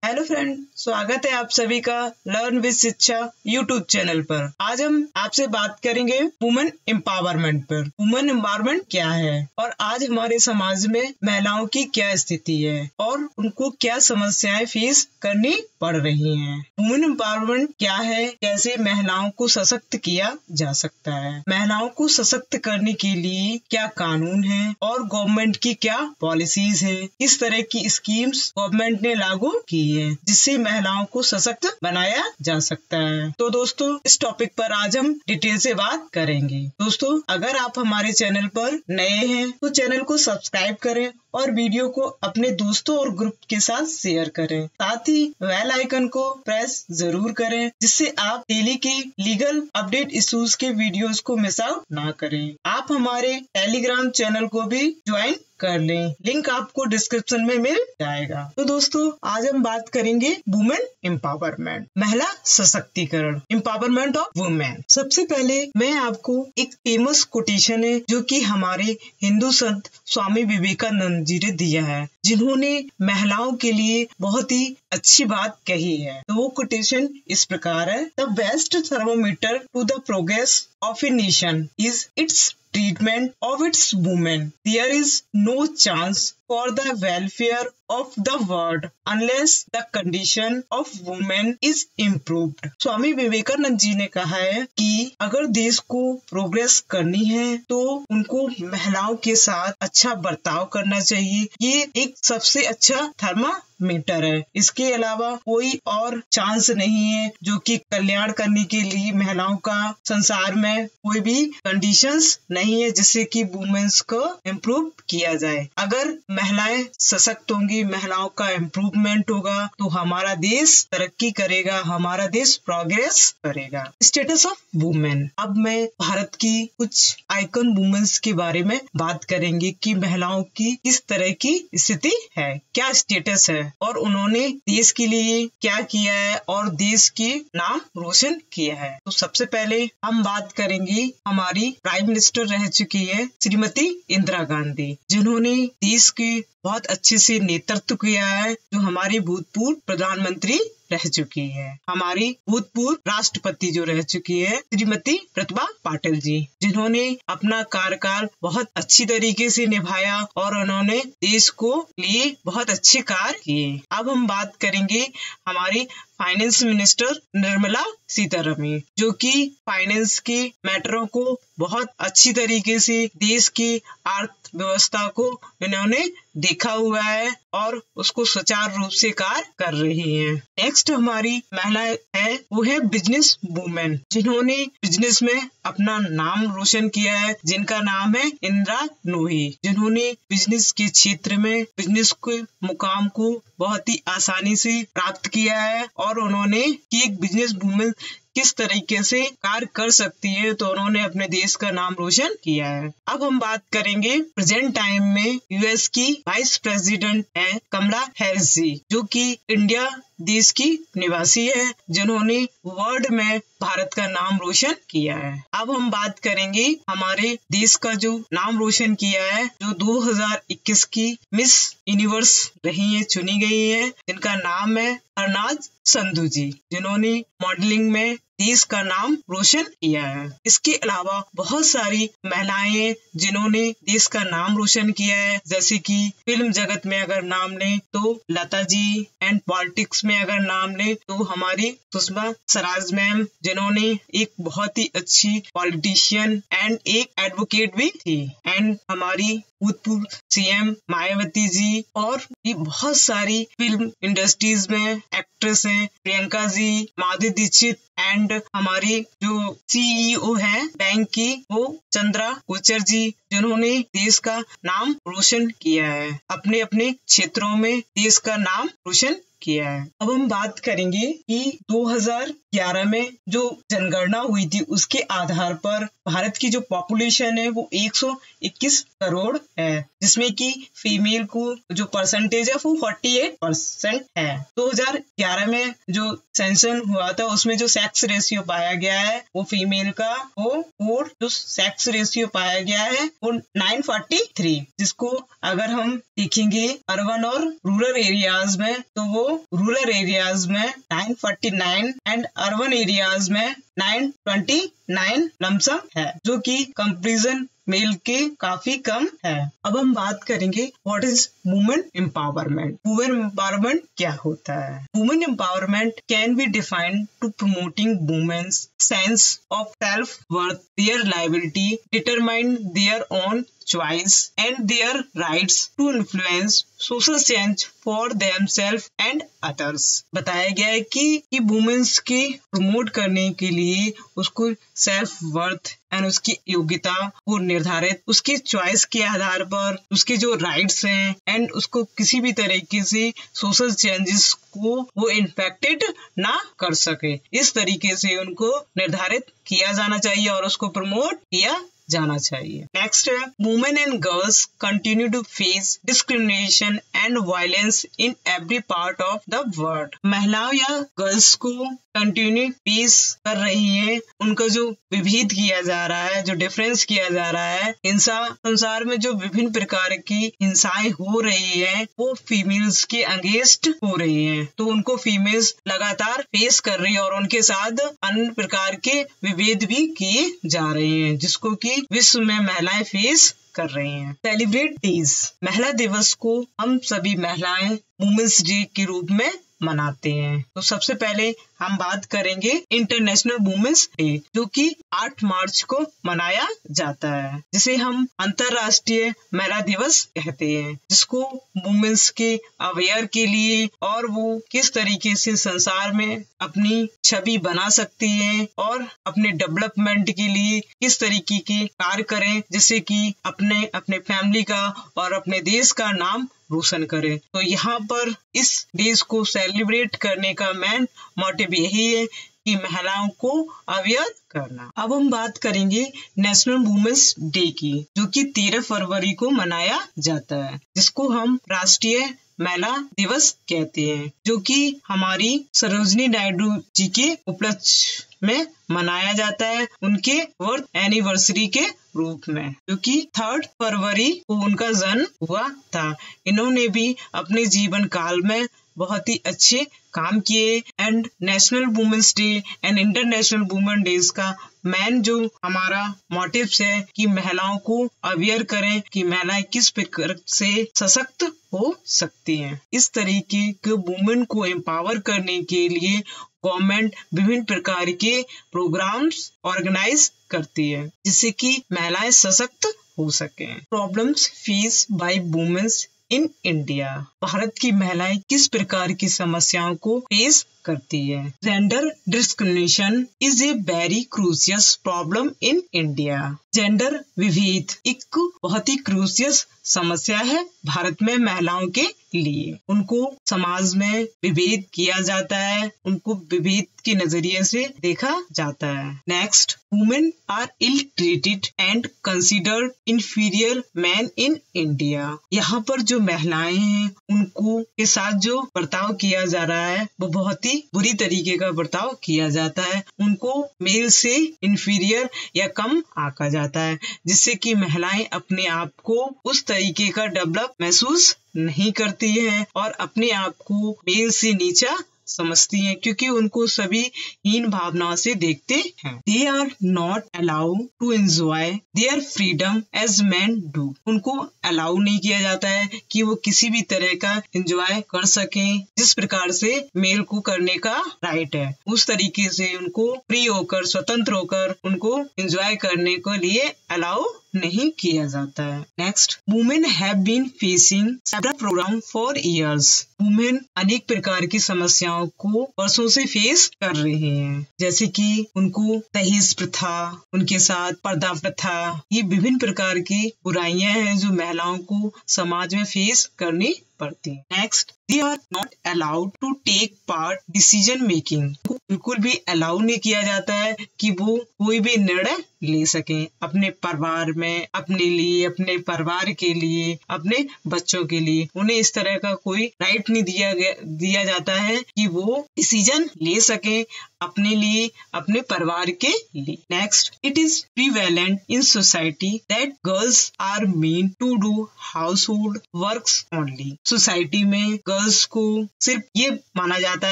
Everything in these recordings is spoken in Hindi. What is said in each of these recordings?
हेलो फ्रेंड, स्वागत है आप सभी का लर्न विद शिक्षा यूट्यूब चैनल पर। आज हम आपसे बात करेंगे वुमेन एम्पावरमेंट पर। वुमेन एम्पावरमेंट क्या है और आज हमारे समाज में महिलाओं की क्या स्थिति है और उनको क्या समस्याएं फेस करनी पड़ रही हैं। वुमेन एम्पावरमेंट क्या है, कैसे महिलाओं को सशक्त किया जा सकता है, महिलाओं को सशक्त करने के लिए क्या कानून है और गवर्नमेंट की क्या पॉलिसीज है, किस तरह की स्कीम्स गवर्नमेंट ने लागू की है जिससे महिलाओं को सशक्त बनाया जा सकता है। तो दोस्तों, इस टॉपिक पर आज हम डिटेल से बात करेंगे। दोस्तों, अगर आप हमारे चैनल पर नए हैं तो चैनल को सब्सक्राइब करें और वीडियो को अपने दोस्तों और ग्रुप के साथ शेयर करें। साथ ही बेल आइकन को प्रेस जरूर करें जिससे आप डेली के लीगल अपडेट इश्यूज के वीडियोस को मिस आउट ना करें। आप हमारे टेलीग्राम चैनल को भी ज्वाइन कर लें, लिंक आपको डिस्क्रिप्शन में मिल जाएगा। तो दोस्तों, आज हम बात करेंगे वुमेन एम्पावरमेंट, महिला सशक्तिकरण, एम्पावरमेंट ऑफ वुमेन। सबसे पहले मैं आपको एक फेमस कोटेशन है जो कि हमारे हिंदू संत स्वामी विवेकानंद जी ने दिया है, जिन्होंने महिलाओं के लिए बहुत ही अच्छी बात कही है। तो वो कोटेशन इस प्रकार है: the best thermometer to the progress of a nation is its treatment of its women. There is no chance for the welfare of the world unless the condition of women is improved. Swami Vivekananda ji ने कहा है कि अगर देश को प्रोग्रेस करनी है तो उनको महिलाओं के साथ अच्छा बर्ताव करना चाहिए। ये एक सबसे अच्छा थर्मामीटर है। इसके अलावा कोई और चांस नहीं है जो कि कल्याण करने के लिए महिलाओं का संसार में कोई भी कंडीशंस नहीं है जिससे कि वुमेन्स को इम्प्रूव किया जाए। अगर महिलाएं सशक्त होंगी, महिलाओं का इम्प्रूवमेंट होगा तो हमारा देश तरक्की करेगा, हमारा देश प्रोग्रेस करेगा। Status of women. अब मैं भारत की कुछ आइकन वुमेन्स के बारे में बात करेंगे कि महिलाओं की किस तरह की स्थिति है, क्या स्टेटस है और उन्होंने देश के लिए क्या किया है और देश के नाम रोशन किया है। तो सबसे पहले हम बात करेंगे, हमारी प्राइम मिनिस्टर रह चुकी है श्रीमती इंदिरा गांधी, जिन्होंने देश के बहुत अच्छे से नेतृत्व किया है, जो हमारी भूतपूर्व प्रधानमंत्री रह चुकी है। हमारी भूतपूर्व राष्ट्रपति जो रह चुकी है श्रीमती प्रतिभा पाटिल जी, जिन्होंने अपना कार्यकाल बहुत अच्छी तरीके से निभाया और उन्होंने देश को लिए बहुत अच्छे कार्य किए। अब हम बात करेंगे हमारी फाइनेंस मिनिस्टर निर्मला सीतारमण, जो कि फाइनेंस के मैटरों को बहुत अच्छी तरीके से देश की अर्थव्यवस्था को इन्होंने देखा हुआ है और उसको सुचारू रूप से कार्य कर रही हैं। नेक्स्ट हमारी महिला है वो है बिजनेस वुमेन, जिन्होंने बिजनेस में अपना नाम रोशन किया है, जिनका नाम है इंदिरा नूही, जिन्होंने बिजनेस के क्षेत्र में बिजनेस के मुकाम को बहुत ही आसानी से प्राप्त किया है और उन्होंने कि एक बिजनेस वुमेन किस तरीके से कार्य कर सकती है, तो उन्होंने अपने देश का नाम रोशन किया है। अब हम बात करेंगे प्रेजेंट टाइम में यूएस की वाइस प्रेसिडेंट है कमला हैरिस जी, जो कि इंडिया देश की निवासी है, जिन्होंने वर्ल्ड में भारत का नाम रोशन किया है। अब हम बात करेंगे हमारे देश का जो नाम रोशन किया है, जो 2021 की मिस यूनिवर्स रही है, चुनी गई है, जिनका नाम है हरनाज संधू जी, जिन्होंने मॉडलिंग में देश का नाम रोशन किया है। इसके अलावा बहुत सारी महिलाएं हैं जिन्होंने देश का नाम रोशन किया है, जैसे कि फिल्म जगत में अगर नाम लें तो लता जी, एंड पॉलिटिक्स में अगर नाम लें तो हमारी सुषमा स्वराज मैम, जिन्होंने एक बहुत ही अच्छी पॉलिटिशियन एंड एक एडवोकेट भी थी, एंड हमारी भूतपूर्व सीएम मायावती जी, और भी बहुत सारी फिल्म इंडस्ट्रीज में एक्ट्रेस हैं, प्रियंका जी, माधुरी दीक्षित, एंड हमारी जो सीईओ है बैंक की वो चंद्रा कोचर जी, जिन्होंने देश का नाम रोशन किया है, अपने अपने क्षेत्रों में देश का नाम रोशन किया है। अब हम बात करेंगे कि 2011 में जो जनगणना हुई थी उसके आधार पर भारत की जो पॉपुलेशन है वो 121 करोड़ है, जिसमें कि फीमेल को जो परसेंटेज है वो 48% है। 2011 में जो सेंसन हुआ था उसमें जो सेक्स रेशियो पाया गया है वो फीमेल का और जो सेक्स रेशियो पाया गया है वो 943, जिसको अगर हम देखेंगे अर्बन और रूरल एरियाज में तो वो रूरल एरियाज में 949 एंड अर्बन एरियाज में 929 लमसम है, जो कि कंपैरिजन मेल के काफी कम है। अब हम बात करेंगे what is women empowerment. Women empowerment क्या होता है? Women empowerment can be defined to promoting women's sense of self worth, their liability, determine their own choice and their rights to influence social change for themselves and others। बताया गया है कि वुमेन्स के प्रमोट करने के लिए उसको सेल्फ वर्थ एंड उसकी योग्यता को निर्धारित, उसकी चॉइस के आधार पर उसके जो राइट्स हैं एंड उसको किसी भी तरीके से सोशल चेंजेस को वो इन्फेक्टेड ना कर सके, इस तरीके से उनको निर्धारित किया जाना चाहिए और उसको प्रमोट किया जाना चाहिए। नेक्स्ट है women and girls continue to face discrimination and violence in every part of the world. महिलाओं या गर्ल्स को कंटिन्यू फेस कर रही है, उनका जो विभेद किया जा रहा है, जो डिफरेंस किया जा रहा है, हिंसा, संसार में जो विभिन्न प्रकार की हिंसाएं हो रही है वो फीमेल्स के अगेंस्ट हो रही है, तो उनको फीमेल्स लगातार फेस कर रही है और उनके साथ अन्य प्रकार के विभेद भी किए जा रहे हैं, जिसको कि विश्व में महिलाएं फेस कर रही हैं। Celebrate days. महिला दिवस को हम सभी महिलाएं वुमेन्स डे के रूप में मनाते हैं। तो सबसे पहले हम बात करेंगे इंटरनेशनल वुमेन्स डे, जो कि 8 मार्च को मनाया जाता है, जिसे हम अंतरराष्ट्रीय महिला दिवस कहते हैं, जिसको वुमेन्स के अवेयर के लिए और वो किस तरीके से संसार में अपनी छवि बना सकती है और अपने डेवलपमेंट के लिए किस तरीके के कार्य करें, जिससे कि अपने फैमिली का और अपने देश का नाम रोशन करे। तो यहाँ पर इस डेज को सेलिब्रेट करने का मेन मोटिव यही है कि महिलाओं को अवेयर करना। अब हम बात करेंगे नेशनल वुमेन्स डे की, जो कि 13 फरवरी को मनाया जाता है, जिसको हम राष्ट्रीय महिला दिवस कहते हैं, जो कि हमारी सरोजिनी नायडू जी के उपलक्ष्य में मनाया जाता है, उनके बर्थ एनिवर्सरी के रूप में, जो कि 3 फरवरी को उनका जन्म हुआ था। इन्होंने भी अपने जीवन काल में बहुत ही अच्छे काम किए and national women's day and international women days का मेन जो हमारा मोटिव है कि महिलाओं को अवेयर करें कि महिलाएं किस प्रकार से सशक्त हो सकती हैं। इस तरीके के वुमेन को एम्पावर करने के लिए गवर्नमेंट विभिन्न प्रकार के प्रोग्राम्स ऑर्गेनाइज करती है, जिससे कि महिलाएं सशक्त हो सके। Problems face by women's in India. Bharat की महिलाएं किस प्रकार की समस्याओं को फेस करती है? Gender discrimination is a very crucial problem in India. Gender विभेद एक बहुत ही क्रूशियल समस्या है भारत में महिलाओं के लिए। उनको समाज में विभेद किया जाता है, उनको विभेद के नजरिए से देखा जाता है। Next, women are ill treated and considered inferior man in India. यहाँ पर जो महिलाएं हैं उनको के साथ जो बर्ताव किया जा रहा है वो बहुत ही बुरी तरीके का बर्ताव किया जाता है। उनको मेल से इंफीरियर या कम आंका जाता है, जिससे कि महिलाएं अपने आप को उस तरीके का डेवलप महसूस नहीं करती हैं और अपने आप को मेल से नीचा समझती हैं, क्योंकि उनको सभी हीन भावना से देखते हैं। They are not allowed to enjoy their freedom as man do. उनको अलाउ नहीं किया जाता है कि वो किसी भी तरह का एंजॉय कर सकें, जिस प्रकार से मेल को करने का राइट है, उस तरीके से उनको फ्री होकर, स्वतंत्र होकर उनको एंजॉय करने के लिए अलाउ नहीं किया जाता है। Next, women have been facing several program for years. Women अनेक प्रकार की समस्याओं को वर्षों से फेस कर रही हैं, जैसे कि उनको दहेज प्रथा, उनके साथ पर्दा प्रथा, ये विभिन्न प्रकार की बुराइयां हैं जो महिलाओं को समाज में फेस करनी पड़ती है। Next, they are not allowed to take part decision making. बिल्कुल भी अलाउ नहीं किया जाता है कि वो कोई भी निर्णय ले सकें अपने परिवार में, अपने लिए, अपने परिवार के लिए, अपने बच्चों के लिए। उन्हें इस तरह का कोई राइट नहीं दिया जाता है कि वो डिसीजन ले सकें अपने लिए, अपने परिवार के लिए। Next, it is prevalent in society that girls are mean to do household works only. Society में गर्ल्स को सिर्फ ये माना जाता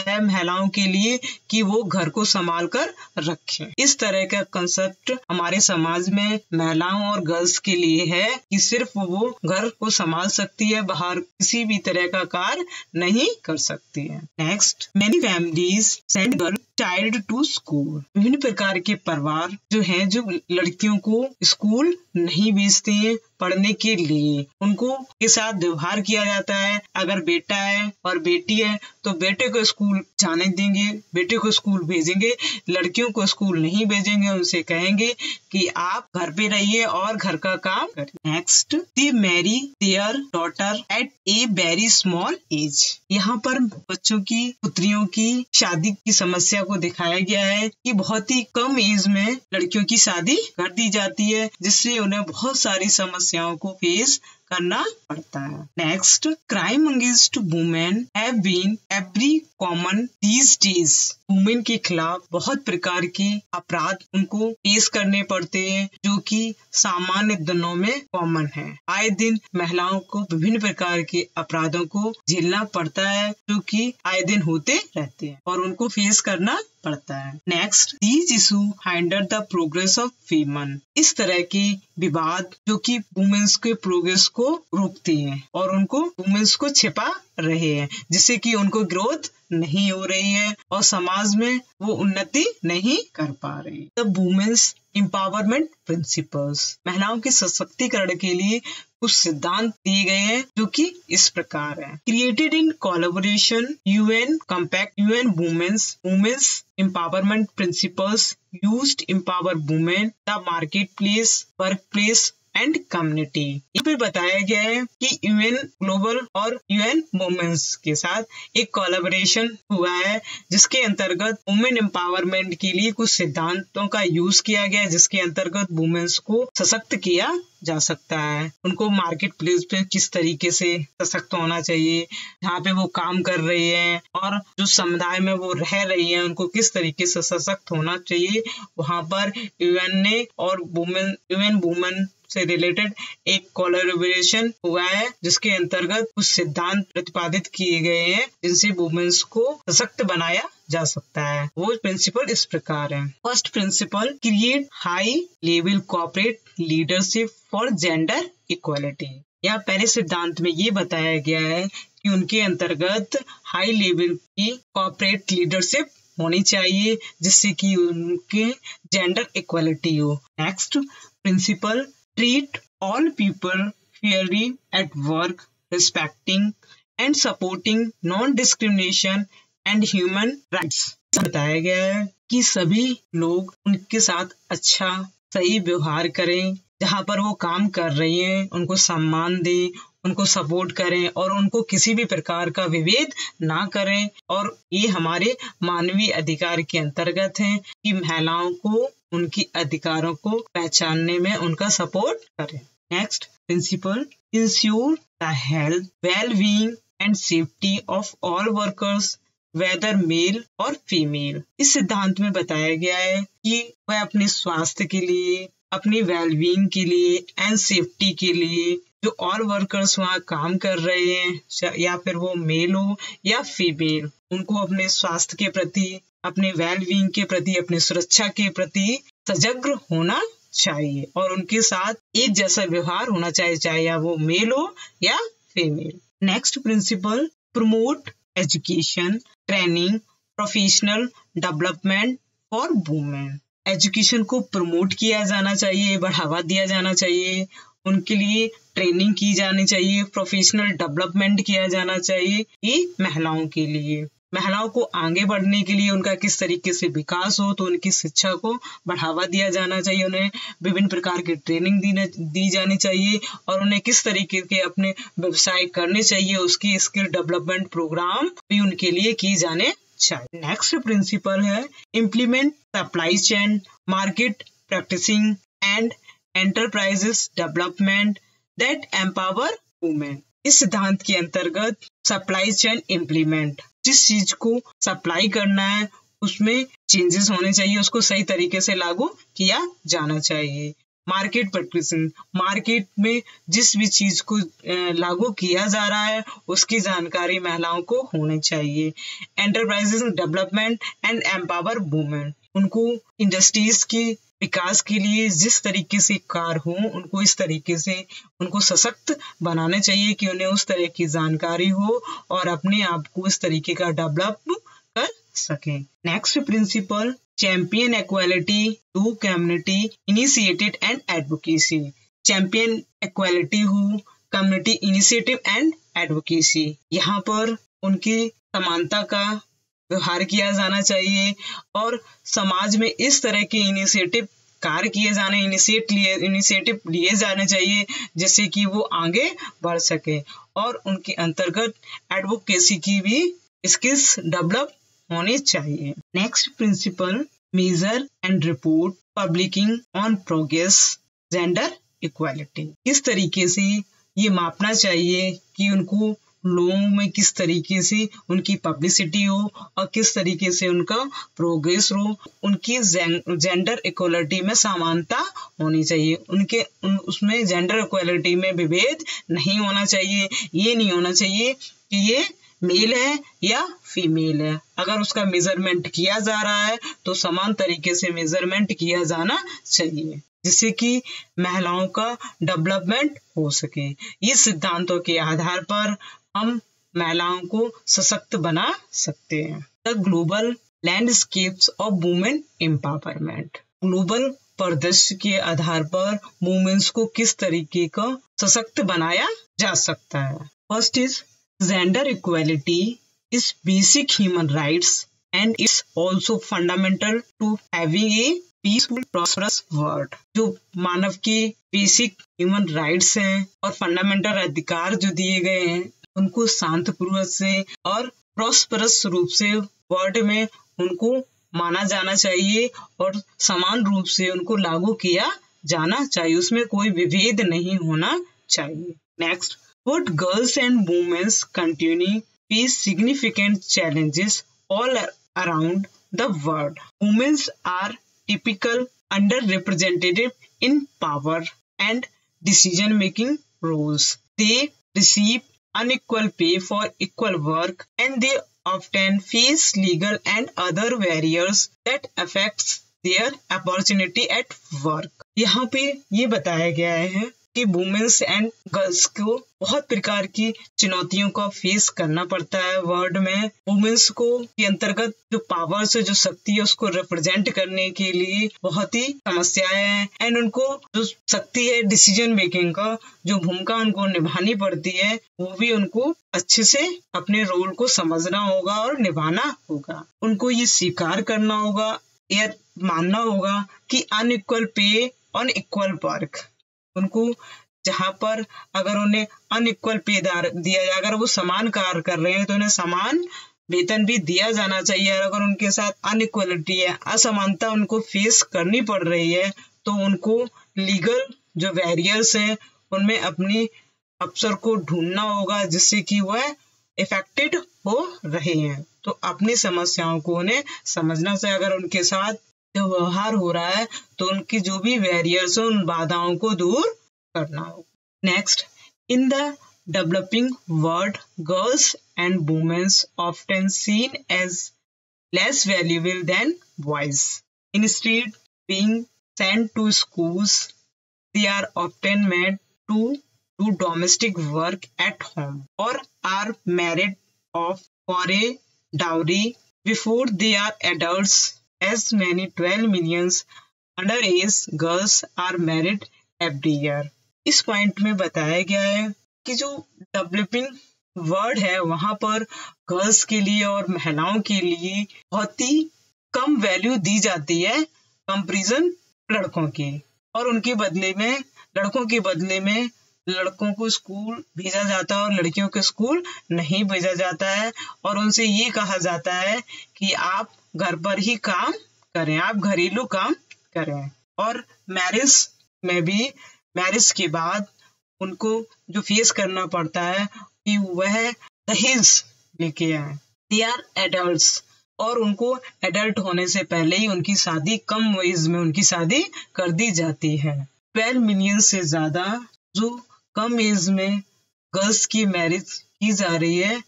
है महिलाओं के लिए कि वो घर को संभाल कर रखें। इस तरह का कंसेप्ट हमारे समाज में महिलाओं और गर्ल्स के लिए है कि सिर्फ वो घर को संभाल सकती है, बाहर किसी भी तरह का कार्य नहीं कर सकती है। Next, many families send girl child to school. विभिन्न प्रकार के परिवार जो हैं जो लड़कियों को स्कूल नहीं भेजते हैं पढ़ने के लिए, उनको के साथ व्यवहार किया जाता है। अगर बेटा है और बेटी है तो बेटे को स्कूल जाने देंगे, बेटे को स्कूल भेजेंगे, लड़कियों को स्कूल नहीं भेजेंगे, उनसे कहेंगे कि आप घर पे रहिए और घर का काम करिए। Next, they marry their daughter at a very small age. यहाँ पर बच्चों की, पुत्रियों की शादी की समस्या को दिखाया गया है कि बहुत ही कम एज में लड़कियों की शादी कर दी जाती है, जिससे उन्हें बहुत सारी समस्याओं को फेस करना पड़ता है। Next, crime against women have been every common these days. Women के खिलाफ बहुत प्रकार के अपराध उनको फेस करने पड़ते हैं जो कि सामान्य दिनों में कॉमन है। आए दिन महिलाओं को विभिन्न प्रकार के अपराधों को झेलना पड़ता है जो कि आए दिन होते रहते हैं और उनको फेस करना पड़ता है। Next, these issue hinder the progress of women. इस तरह के विवाद जो कि वुमेन्स के प्रोग्रेस को रोकते हैं और उनको वुमेन्स को छिपा रहे हैं, जिससे कि उनको ग्रोथ नहीं हो रही है और समाज में वो उन्नति नहीं कर पा रही। The women's empowerment principles. महिलाओं के सशक्तिकरण के लिए कुछ सिद्धांत दिए गए हैं जो कि इस प्रकार है। Created in collaboration UN compact UN women's empowerment principles used empower women the market place, work place and community. यहाँ पे बताया गया है कि यूएन ग्लोबल और यूएन वुमेन्स के साथ एक कोलैबोरेशन हुआ है जिसके अंतर्गत वुमेन एम्पावरमेंट के लिए कुछ सिद्धांतों का यूज किया गया है, जिसके अंतर्गत वुमेन्स को सशक्त किया जा सकता है। उनको मार्केट प्लेस पे किस तरीके से सशक्त होना चाहिए, जहाँ पे वो काम कर रही हैं और जो समुदाय में वो रह रही हैं उनको किस तरीके से सशक्त होना चाहिए। वहाँ पर यूएन ने और यूएन वुमेन से रिलेटेड एक कोलैबोरेशन हुआ है जिसके अंतर्गत कुछ सिद्धांत प्रतिपादित किए गए हैं जिनसे वुमेन्स को सशक्त बनाया जा सकता है। वो प्रिंसिपल इस प्रकार है। First principle, create high level corporate leadership for gender equality. यहाँ पहले सिद्धांत में ये बताया गया है कि उनके अंतर्गत हाई लेवल की कॉर्पोरेट लीडरशिप होनी चाहिए जिससे कि उनके जेंडर इक्वालिटी हो। Next principle, treat all people fairly at work, respecting and supporting non-discrimination and human rights। बताया गया है कि सभी लोग उनके साथ अच्छा सही व्यवहार करें, जहाँ पर वो काम कर रही हैं उनको सम्मान दें, उनको सपोर्ट करें और उनको किसी भी प्रकार का विभेद ना करें। और ये हमारे मानवीय अधिकार के अंतर्गत है कि महिलाओं को उनकी अधिकारों को पहचानने में उनका सपोर्ट करें। Next principle, ensure the health, well being and safety of all workers whether male और फीमेल। इस सिद्धांत में बताया गया है कि वह अपने स्वास्थ्य के लिए, अपनी वेलबींग के लिए एंड सेफ्टी के लिए जो ऑल वर्कर्स वहाँ काम कर रहे हैं, या फिर वो मेल हो या फीमेल, उनको अपने स्वास्थ्य के प्रति, अपने वेलबींग के प्रति, अपनी सुरक्षा के प्रति सजग होना चाहिए और उनके साथ एक जैसा व्यवहार होना चाहिए, चाहे वो मेल हो या female. Next principle, promote education, training, professional development for women. Education को प्रमोट किया जाना चाहिए, बढ़ावा दिया जाना चाहिए, उनके लिए ट्रेनिंग की जानी चाहिए, प्रोफेशनल डेवलपमेंट किया जाना चाहिए। ये महिलाओं के लिए, महिलाओं को आगे बढ़ने के लिए उनका किस तरीके से विकास हो, तो उनकी शिक्षा को बढ़ावा दिया जाना चाहिए, उन्हें विभिन्न प्रकार की ट्रेनिंग दी जानी चाहिए और उन्हें किस तरीके के अपने व्यवसाय करने चाहिए, उसकी स्किल डेवलपमेंट प्रोग्राम भी उनके लिए की जाने चाहिए। नेक्स्ट प्रिंसिपल है, implement supply chain, market practicing and enterprises development that empower women। इस सिद्धांत के अंतर्गत सप्लाई चेन इम्प्लीमेंट, जिस चीज को सप्लाई करना है उसमें चेंजेस होने चाहिए, उसको सही तरीके से लागू किया जाना चाहिए। मार्केट प्रैक्टिसिंग, मार्केट में जिस भी चीज को लागू किया जा रहा है उसकी जानकारी महिलाओं को होनी चाहिए। Enterprises development and empower women, उनको इंडस्ट्रीज के विकास के लिए जिस तरीके से कार्य हो उनको इस तरीके से उनको सशक्त बनाना चाहिए कि उन्हें उस तरह की जानकारी हो और अपने आप को इस तरीके का डेवलप कर सकें। Next principle, champion equality to community initiated and advocacy. Champion equality हो कम्युनिटी इनिशिएटिव एंड एडवोकेसी, यहाँ पर उनकी समानता का व्यवहार किया जाना चाहिए और समाज में इस तरह के इनिशिएटिव कार्य किए जाने, इनिशिएटिव लिए जाने चाहिए जिससे कि वो आगे बढ़ सके और उनके अंतर्गत एडवोकेसी की भी स्किल्स डेवलप होनी चाहिए। Next principle, measure and report publicly on progress gender equality. किस तरीके से ये मापना चाहिए कि उनको लोगों में किस तरीके से उनकी पब्लिसिटी हो और किस तरीके से उनका प्रोग्रेस हो, उनकी जेंडर इक्वालिटी में समानता होनी चाहिए, उसमें जेंडर इक्वालिटी में विभेद नहीं होना चाहिए। ये नहीं होना चाहिए कि ये मेल है या फीमेल है। अगर उसका मेजरमेंट किया जा रहा है तो समान तरीके से मेजरमेंट किया जाना चाहिए जिससे कि महिलाओं का डेवलपमेंट हो सके। ये सिद्धांतों के आधार पर हम महिलाओं को सशक्त बना सकते हैं। The global landscapes of women empowerment, global परिदृश्य के आधार पर वुमेन्स को किस तरीके का सशक्त बनाया जा सकता है। First is gender equality is basic human rights and is also fundamental to having a peaceful prosperous world। जो मानव के बेसिक ह्यूमन राइट्स हैं और फंडामेंटल अधिकार जो दिए गए हैं उनको शांतिपूर्वक से और प्रॉस्परस रूप से वर्ल्ड में उनको माना जाना चाहिए और समान रूप से उनको लागू किया जाना चाहिए, उसमें कोई विभेद नहीं होना चाहिए। Next, Both girls and women continue face significant challenges all around the world. Women are typical underrepresented in power and decision-making roles. They receive unequal pay for equal work and they often face legal and other barriers that affects their opportunity at work। यहाँ पे ये बताया गया है कि वुमेन्स एंड गर्ल्स को बहुत प्रकार की चुनौतियों का फेस करना पड़ता है वर्ल्ड में। वुमेन्स को के अंतर्गत जो पावर से जो शक्ति है उसको रिप्रेजेंट करने के लिए बहुत ही समस्याएं हैं एंड उनको जो शक्ति है डिसीजन मेकिंग का जो भूमिका उनको निभानी पड़ती है वो भी उनको अच्छे से अपने रोल को समझना होगा और निभाना होगा। उनको ये स्वीकार करना होगा या मानना होगा कि अनइक्वल पे ऑन इक्वल वर्क, उनको जहाँ पर अगर उन्हें अनइक्वल पे दिया जाए, अगर वो समान कार्य कर रहे हैं तो उन्हें समान वेतन भी दिया जाना चाहिए। अगर उनके साथ अनइक्वलिटी है, असमानता उनको फेस करनी पड़ रही है तो उनको लीगल जो बैरियर्स हैं उनमें अपनी अवसर को ढूंढना होगा जिससे कि वह इफेक्टेड हो रहे हैं। तो अपनी समस्याओं को उन्हें समझना चाहिए। अगर उनके साथ जो व्यवहार हो रहा है तो उनकी जो भी बैरियर्स हो उन बाधाओं को दूर करना हो। Next, in the developing world girls and womens often seen as less valuable than boys. Instead being sent to schools they are often made to do domestic work at home और are married off for a dowry before they are adults. As many 12 million underage girls are married every year। इस पॉइंट में बताया गया है कि जो डेवलपिंग वर्ल्ड है वहां पर गर्ल्स के लिए और महिलाओं के लिए बहुत ही कम वैल्यू दी जाती है कंपैरिजन लड़कों की, और उनके बदले में लड़कों के बदले में लड़कों को स्कूल भेजा जाता है और लड़कियों को स्कूल नहीं भेजा जाता है और उनसे ये कहा जाता है कि आप घर पर ही काम करें, आप घरेलू काम करें। और मैरिज में भी मैरिज के बाद उनको जो फेस करना पड़ता है कि वह दहेज लेके आए। दे आर एडल्ट्स और उनको एडल्ट होने से पहले ही उनकी शादी कम एज में उनकी शादी कर दी जाती है। 12 मिलियन से ज्यादा जो कम एज में गर्ल्स की मैरिज की जा रही है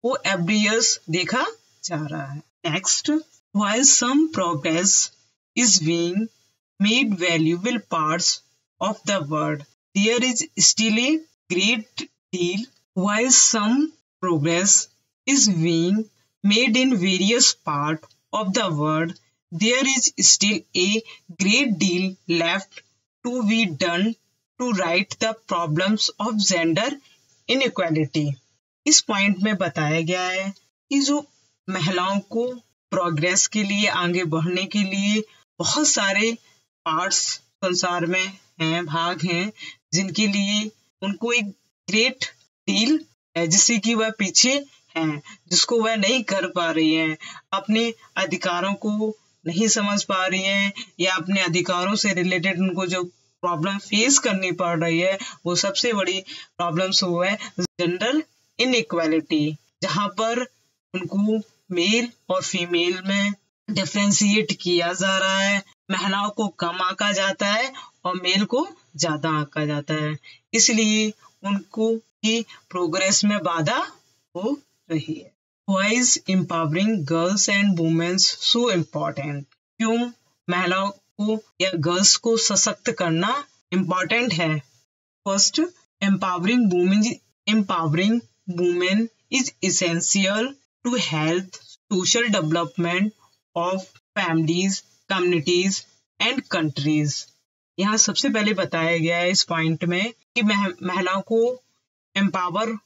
वो एवरी ईयर्स देखा जा रहा है। Next, while some progress is being made valuable parts of the world, there is still a great deal. While some progress is being made in various parts of the world, there is still a great deal left to be done to right the problems of gender inequality. इस पॉइंट में बताया गया है कि जो महिलाओं को प्रोग्रेस के लिए, आगे बढ़ने के लिए बहुत सारे पार्ट्स संसार में हैं, भाग हैं, जिनके लिए उनको एक ग्रेट डील है जिससे कि वह पीछे हैं, जिसको वह नहीं कर पा रही हैं, अपने अधिकारों को नहीं समझ पा रही हैं या अपने अधिकारों से रिलेटेड उनको जो प्रॉब्लम फेस करनी पड़ रही है वो सबसे बड़ी प्रॉब्लम्स वो है जेंडर इनइक्वालिटी, जहाँ पर उनको मेल और फीमेल में डिफ्रेंशिएट किया जा रहा है। महिलाओं को कम आंका जाता है और मेल को ज्यादा आंका जाता है, इसलिए उनको की प्रोग्रेस में बाधा हो रही है। Why is empowering girls and women so important? क्यों महिलाओं को या गर्ल्स को सशक्त करना इम्पोर्टेंट है? First, empowering women is essential to health, social development of families, communities and countries. यहाँ सबसे पहले बताया गया है इस पॉइंट में कि महिलाओं को एम्पावर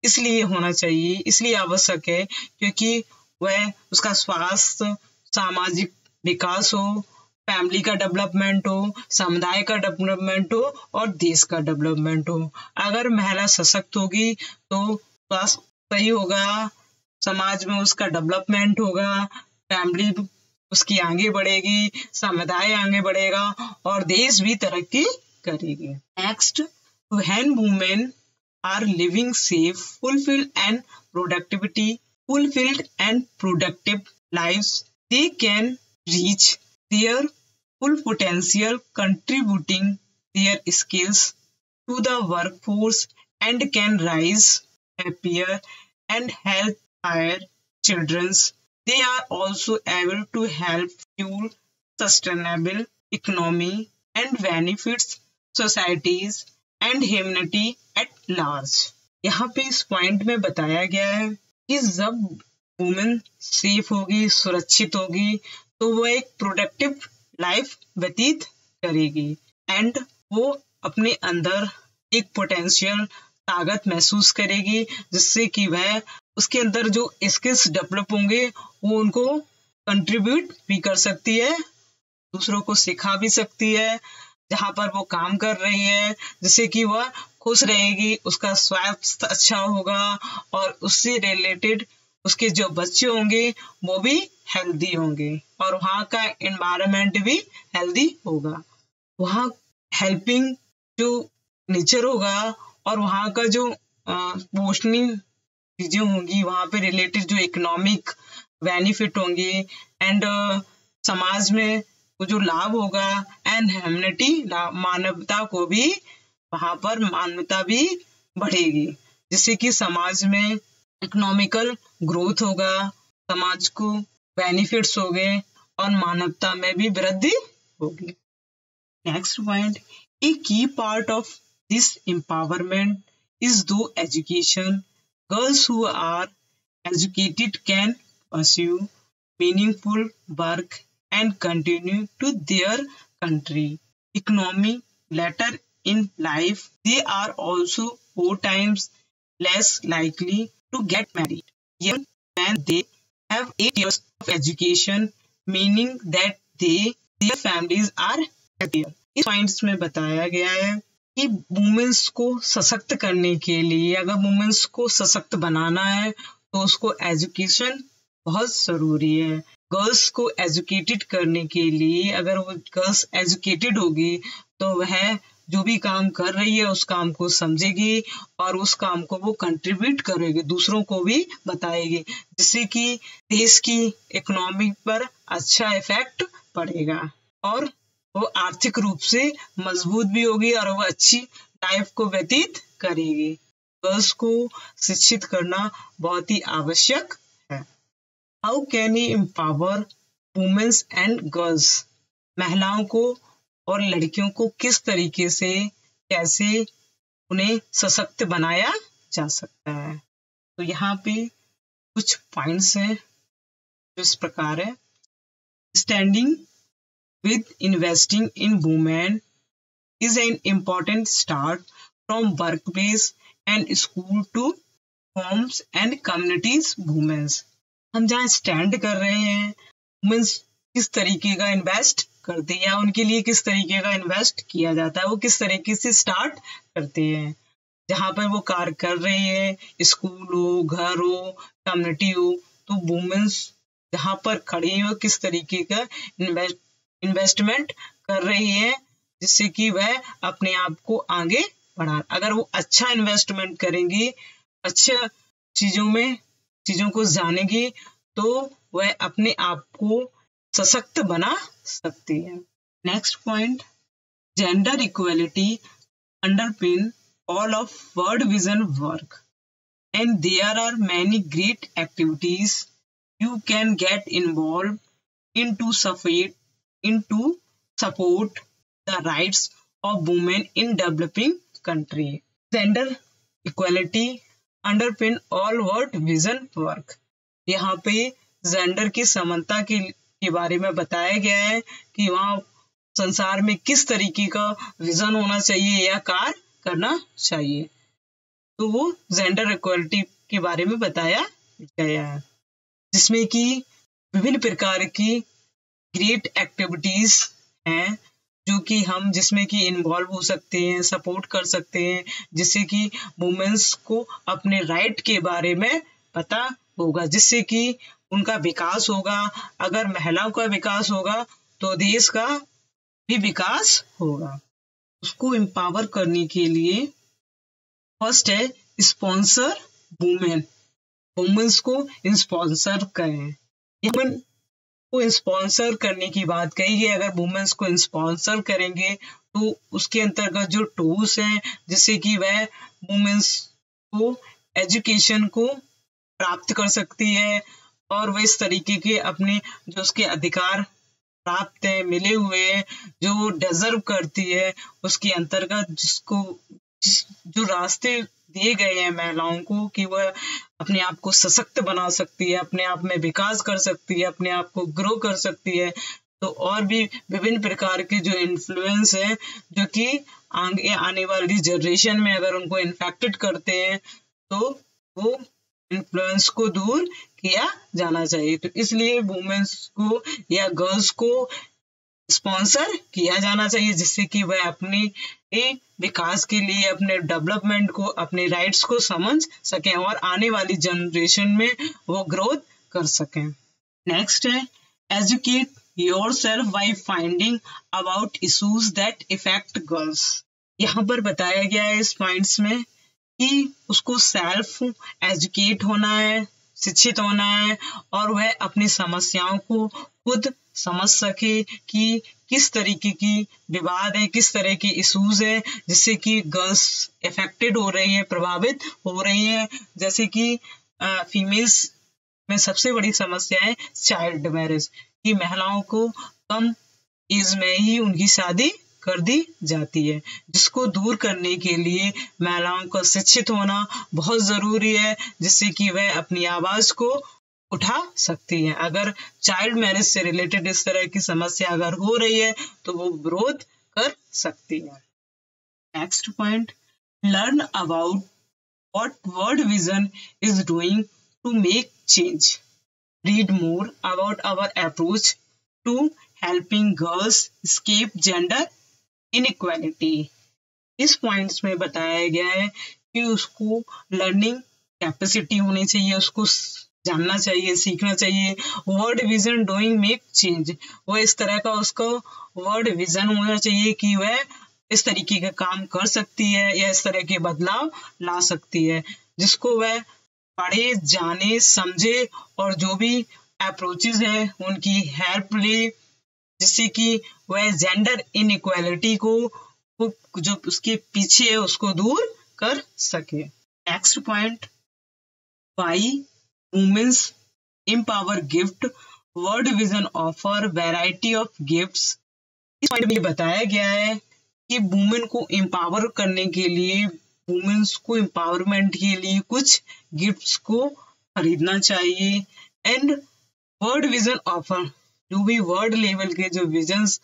इसलिए होना चाहिए, इसलिए आवश्यक है क्योंकि वह उसका स्वास्थ्य, सामाजिक विकास हो, फैमिली का डेवलपमेंट हो, समुदाय का डेवलपमेंट हो और देश का डेवलपमेंट हो। अगर महिला सशक्त होगी तो स्वास्थ्य सही होगा, समाज में उसका डेवलपमेंट होगा, फैमिली उसकी आगे बढ़ेगी, समुदाय आगे बढ़ेगा और देश भी तरक्की करेगी। Next, when women are living safe, fulfilled and productive lives, they can reach their full potential, contributing their skills to the workforce and can raise happier and healthier children. They are also able to help fuel sustainable economy and benefits societies and humanity at large. यहाँ पे इस पॉइंट में बताया गया है कि जब वुमेन सेफ होगी, सुरक्षित होगी, तो वो एक प्रोडक्टिव लाइफ व्यतीत करेगी एंड वो अपने अंदर एक पोटेंशियल ताकत महसूस करेगी जिससे कि वह उसके अंदर जो स्किल्स डेवलप होंगे वो उनको कंट्रीब्यूट भी कर सकती है, दूसरों को सिखा भी सकती है जहाँ पर वो काम कर रही है, जिससे कि वह खुश रहेगी, उसका स्वास्थ्य अच्छा होगा और उससे रिलेटेड उसके जो बच्चे होंगे वो भी हेल्दी होंगे और वहाँ का एनवायरनमेंट भी हेल्दी होगा। वहाँ हेल्पिंग जो नेचर होगा और वहाँ का जो पोषणीय चीजें होंगी, वहाँ पे रिलेटेड जो इकोनॉमिक बेनिफिट होंगे एंड समाज में जो लाभ होगा एंड ह्यूमैनिटी, मानवता को भी वहां पर मान्यता भी बढ़ेगी, जिससे कि समाज में इकोनॉमिकल ग्रोथ होगा, समाज को बेनिफिट्स होंगे और मानवता में भी वृद्धि होगी। Next point, a key part of this empowerment is to education. Girls who are educated can pursue meaningful work and continue to their country economy later in life. They are also 4 times less likely to get married even when they have 8 years of education, meaning that their families are happier. इस पॉइंट्स में बताया गया है कि वुमेन्स को सशक्त करने के लिए, अगर वुमेन्स को सशक्त बनाना है तो उसको एजुकेशन बहुत जरूरी है। गर्ल्स को एजुकेटेड करने के लिए, अगर वो गर्ल्स एजुकेटेड होगी तो वह जो भी काम कर रही है उस काम को समझेगी और उस काम को वो कंट्रीब्यूट करेगी, दूसरों को भी बताएगी, जिससे कि देश की इकोनॉमी पर अच्छा इफेक्ट पड़ेगा और वो आर्थिक रूप से मजबूत भी होगी और वो अच्छी लाइफ को व्यतीत करेगी। गर्ल्स को शिक्षित करना बहुत ही आवश्यक है। How can you empower women's and girls? महिलाओं को और लड़कियों को किस तरीके से, कैसे उन्हें सशक्त बनाया जा सकता है? तो यहाँ पे कुछ पॉइंट्स हैं जो इस प्रकार है। Standing with investing in women is an important start from workplace and school to homes and communities women। हम जहाँ स्टैंड कर रहे हैं, वुमेन्स किस तरीके का इन्वेस्ट करते हैं या उनके लिए किस तरीके का इन्वेस्ट किया जाता है, वो किस तरीके से स्टार्ट करते हैं। जहाँ पर वो कार्य कर रहे हैं, स्कूल हो, घर हो, कम्युनिटी हो, तो वुमेन्स जहाँ पर खड़ी हो किस तरीके का इन्वेस्टमेंट कर रही है, जिससे कि वह अपने आप को आगे बढ़ा। अगर वो अच्छा इन्वेस्टमेंट करेंगी, अच्छा चीजों को जानेगी, तो वह अपने आप को सशक्त बना सकती है। Next point, gender equality अंडरपिन all of World Vision work, and there are many great activities you can get involved into support the rights of women in developing country. Gender equality underpin all World Vision work। यहाँ पे जेंडर की समानता के बारे में बताया गया है कि वहाँ संसार में किस तरीके का विजन होना चाहिए या कार्य करना चाहिए, तो वो जेंडर इक्वलिटी के बारे में बताया गया है, जिसमें कि विभिन्न प्रकार की ग्रेट एक्टिविटीज हैं जो कि हम जिसमें कि इन्वॉल्व हो सकते हैं, सपोर्ट कर सकते हैं, जिससे कि वुमेन्स को अपने राइट के बारे में पता होगा, जिससे कि उनका विकास होगा। अगर महिलाओं का विकास होगा तो देश का भी विकास होगा। उसको एम्पावर करने के लिए फर्स्ट है स्पॉन्सर वुमेन। वुमेन्स को स्पॉन्सर करें। वुमेन को स्पॉन्सर करने की बात कही है। अगर वुमेन्स को स्पॉन्सर करेंगे तो उसके अंतर्गत जो टूल्स हैं जिससे कि वह वुमेन्स को एजुकेशन को प्राप्त कर सकती है और वह इस तरीके के अपने जो उसके अधिकार प्राप्त है, मिले हुए हैं, जो वो डिजर्व करती है, उसके अंतर्गत जो रास्ते दिए गए हैं महिलाओं को कि वह अपने आप को सशक्त बना सकती है, अपने आप में विकास कर सकती है, अपने आप को ग्रो कर सकती है। तो और भी विभिन्न प्रकार के जो इन्फ्लुएंस है जो कि आगे आने वाली जनरेशन में अगर उनको इन्फेक्टेड करते हैं तो वो इन्फ्लुएंस को दूर किया जाना चाहिए। तो इसलिए वुमेन्स को या गर्ल्स को स्पॉन्सर किया जाना चाहिए, जिससे कि वह अपने विकास के लिए, अपने डेवलपमेंट को, अपने राइट्स को समझ सकें और आने वाली जनरेशन में वो ग्रोथ कर सकें। नेक्स्ट है educate yourself by finding about issues that effect girls. यहाँ पर बताया गया है इस पॉइंट्स में कि उसको सेल्फ एजुकेट होना है, शिक्षित होना है और वह अपनी समस्याओं को खुद समझ सके कि किस तरीके की विवाद है, किस तरह के इश्यूज है जिससे कि गर्ल्स इफेक्टेड हो रही है, प्रभावित हो रही है। जैसे कि फीमेल्स में सबसे बड़ी समस्या है चाइल्ड मैरिज, कि महिलाओं को कम एज में ही उनकी शादी कर दी जाती है, जिसको दूर करने के लिए महिलाओं का शिक्षित होना बहुत जरूरी है, जिससे कि वह अपनी आवाज को उठा सकती है। अगर चाइल्ड मैरिज से रिलेटेड इस तरह की समस्या अगर हो रही है तो वो विरोध कर सकती है। Next point, learn about what World Vision is doing to make change. Read more about our approach to helping girls escape gender inequality. इस पॉइंट्स में बताया गया है कि उसको लर्निंग कैपेसिटी होनी चाहिए, उसको जानना चाहिए, सीखना चाहिए। World vision doing make change, वो इस तरह का उसको वर्ल्ड विजन होना चाहिए कि वह इस तरीके का काम कर सकती है या इस तरह के बदलाव ला सकती है, जिसको वह पढ़े, जाने, समझे और जो भी अप्रोचेज है उनकी हेल्प ले, जिससे कि वह जेंडर इनइक्वालिटी को जो उसके पीछे है उसको दूर कर सके। Next point, why women's empower gift World Vision offer variety of gifts. इस पॉइंट में बताया गया है कि वुमेन को एम्पावर करने के लिए, वुमेन्स को एम्पावरमेंट के लिए कुछ गिफ्ट्स को खरीदना चाहिए। एंड वर्ल्ड विजन ऑफर, जो भी वर्ल्ड लेवल के जो विजन्स,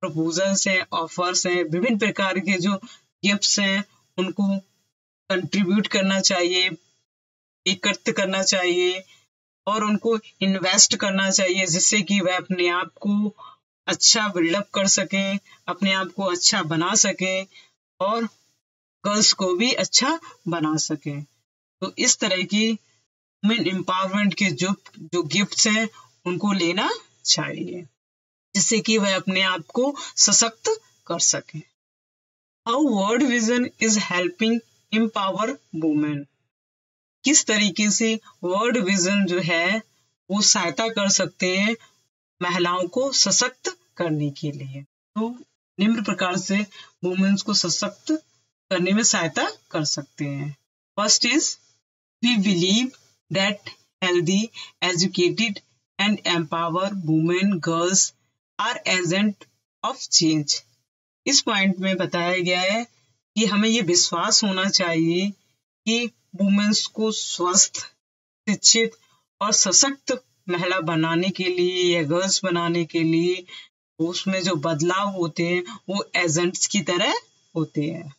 प्रपोजल्स हैं, ऑफर्स हैं, विभिन्न प्रकार के जो गिफ्ट्स हैं उनको कंट्रीब्यूट करना चाहिए, एकत्रित करना चाहिए और उनको इन्वेस्ट करना चाहिए, जिससे कि वह अपने आप को अच्छा बिल्डअप कर सकें, अपने आप को अच्छा बना सकें और गर्ल्स को भी अच्छा बना सकें। तो इस तरह की वुमेन एम्पावरमेंट के जो गिफ्ट्स हैं उनको लेना चाहिए, जिससे कि वह अपने आप को सशक्त कर सके। How world Vision is helping empower women, किस तरीके से वर्ल्ड विजन जो है वो सहायता कर सकते हैं महिलाओं को सशक्त करने के लिए। तो निम्न प्रकार से वुमेन्स को सशक्त करने में सहायता कर सकते हैं। First is, we believe that healthy, educated and empower women girls are agent of change. इस पॉइंट में बताया गया है कि हमें ये विश्वास होना चाहिए कि वुमेन्स को स्वस्थ, शिक्षित और सशक्त महिला बनाने के लिए या गर्ल्स बनाने के लिए उसमें जो बदलाव होते हैं वो एजेंट्स की तरह होते हैं।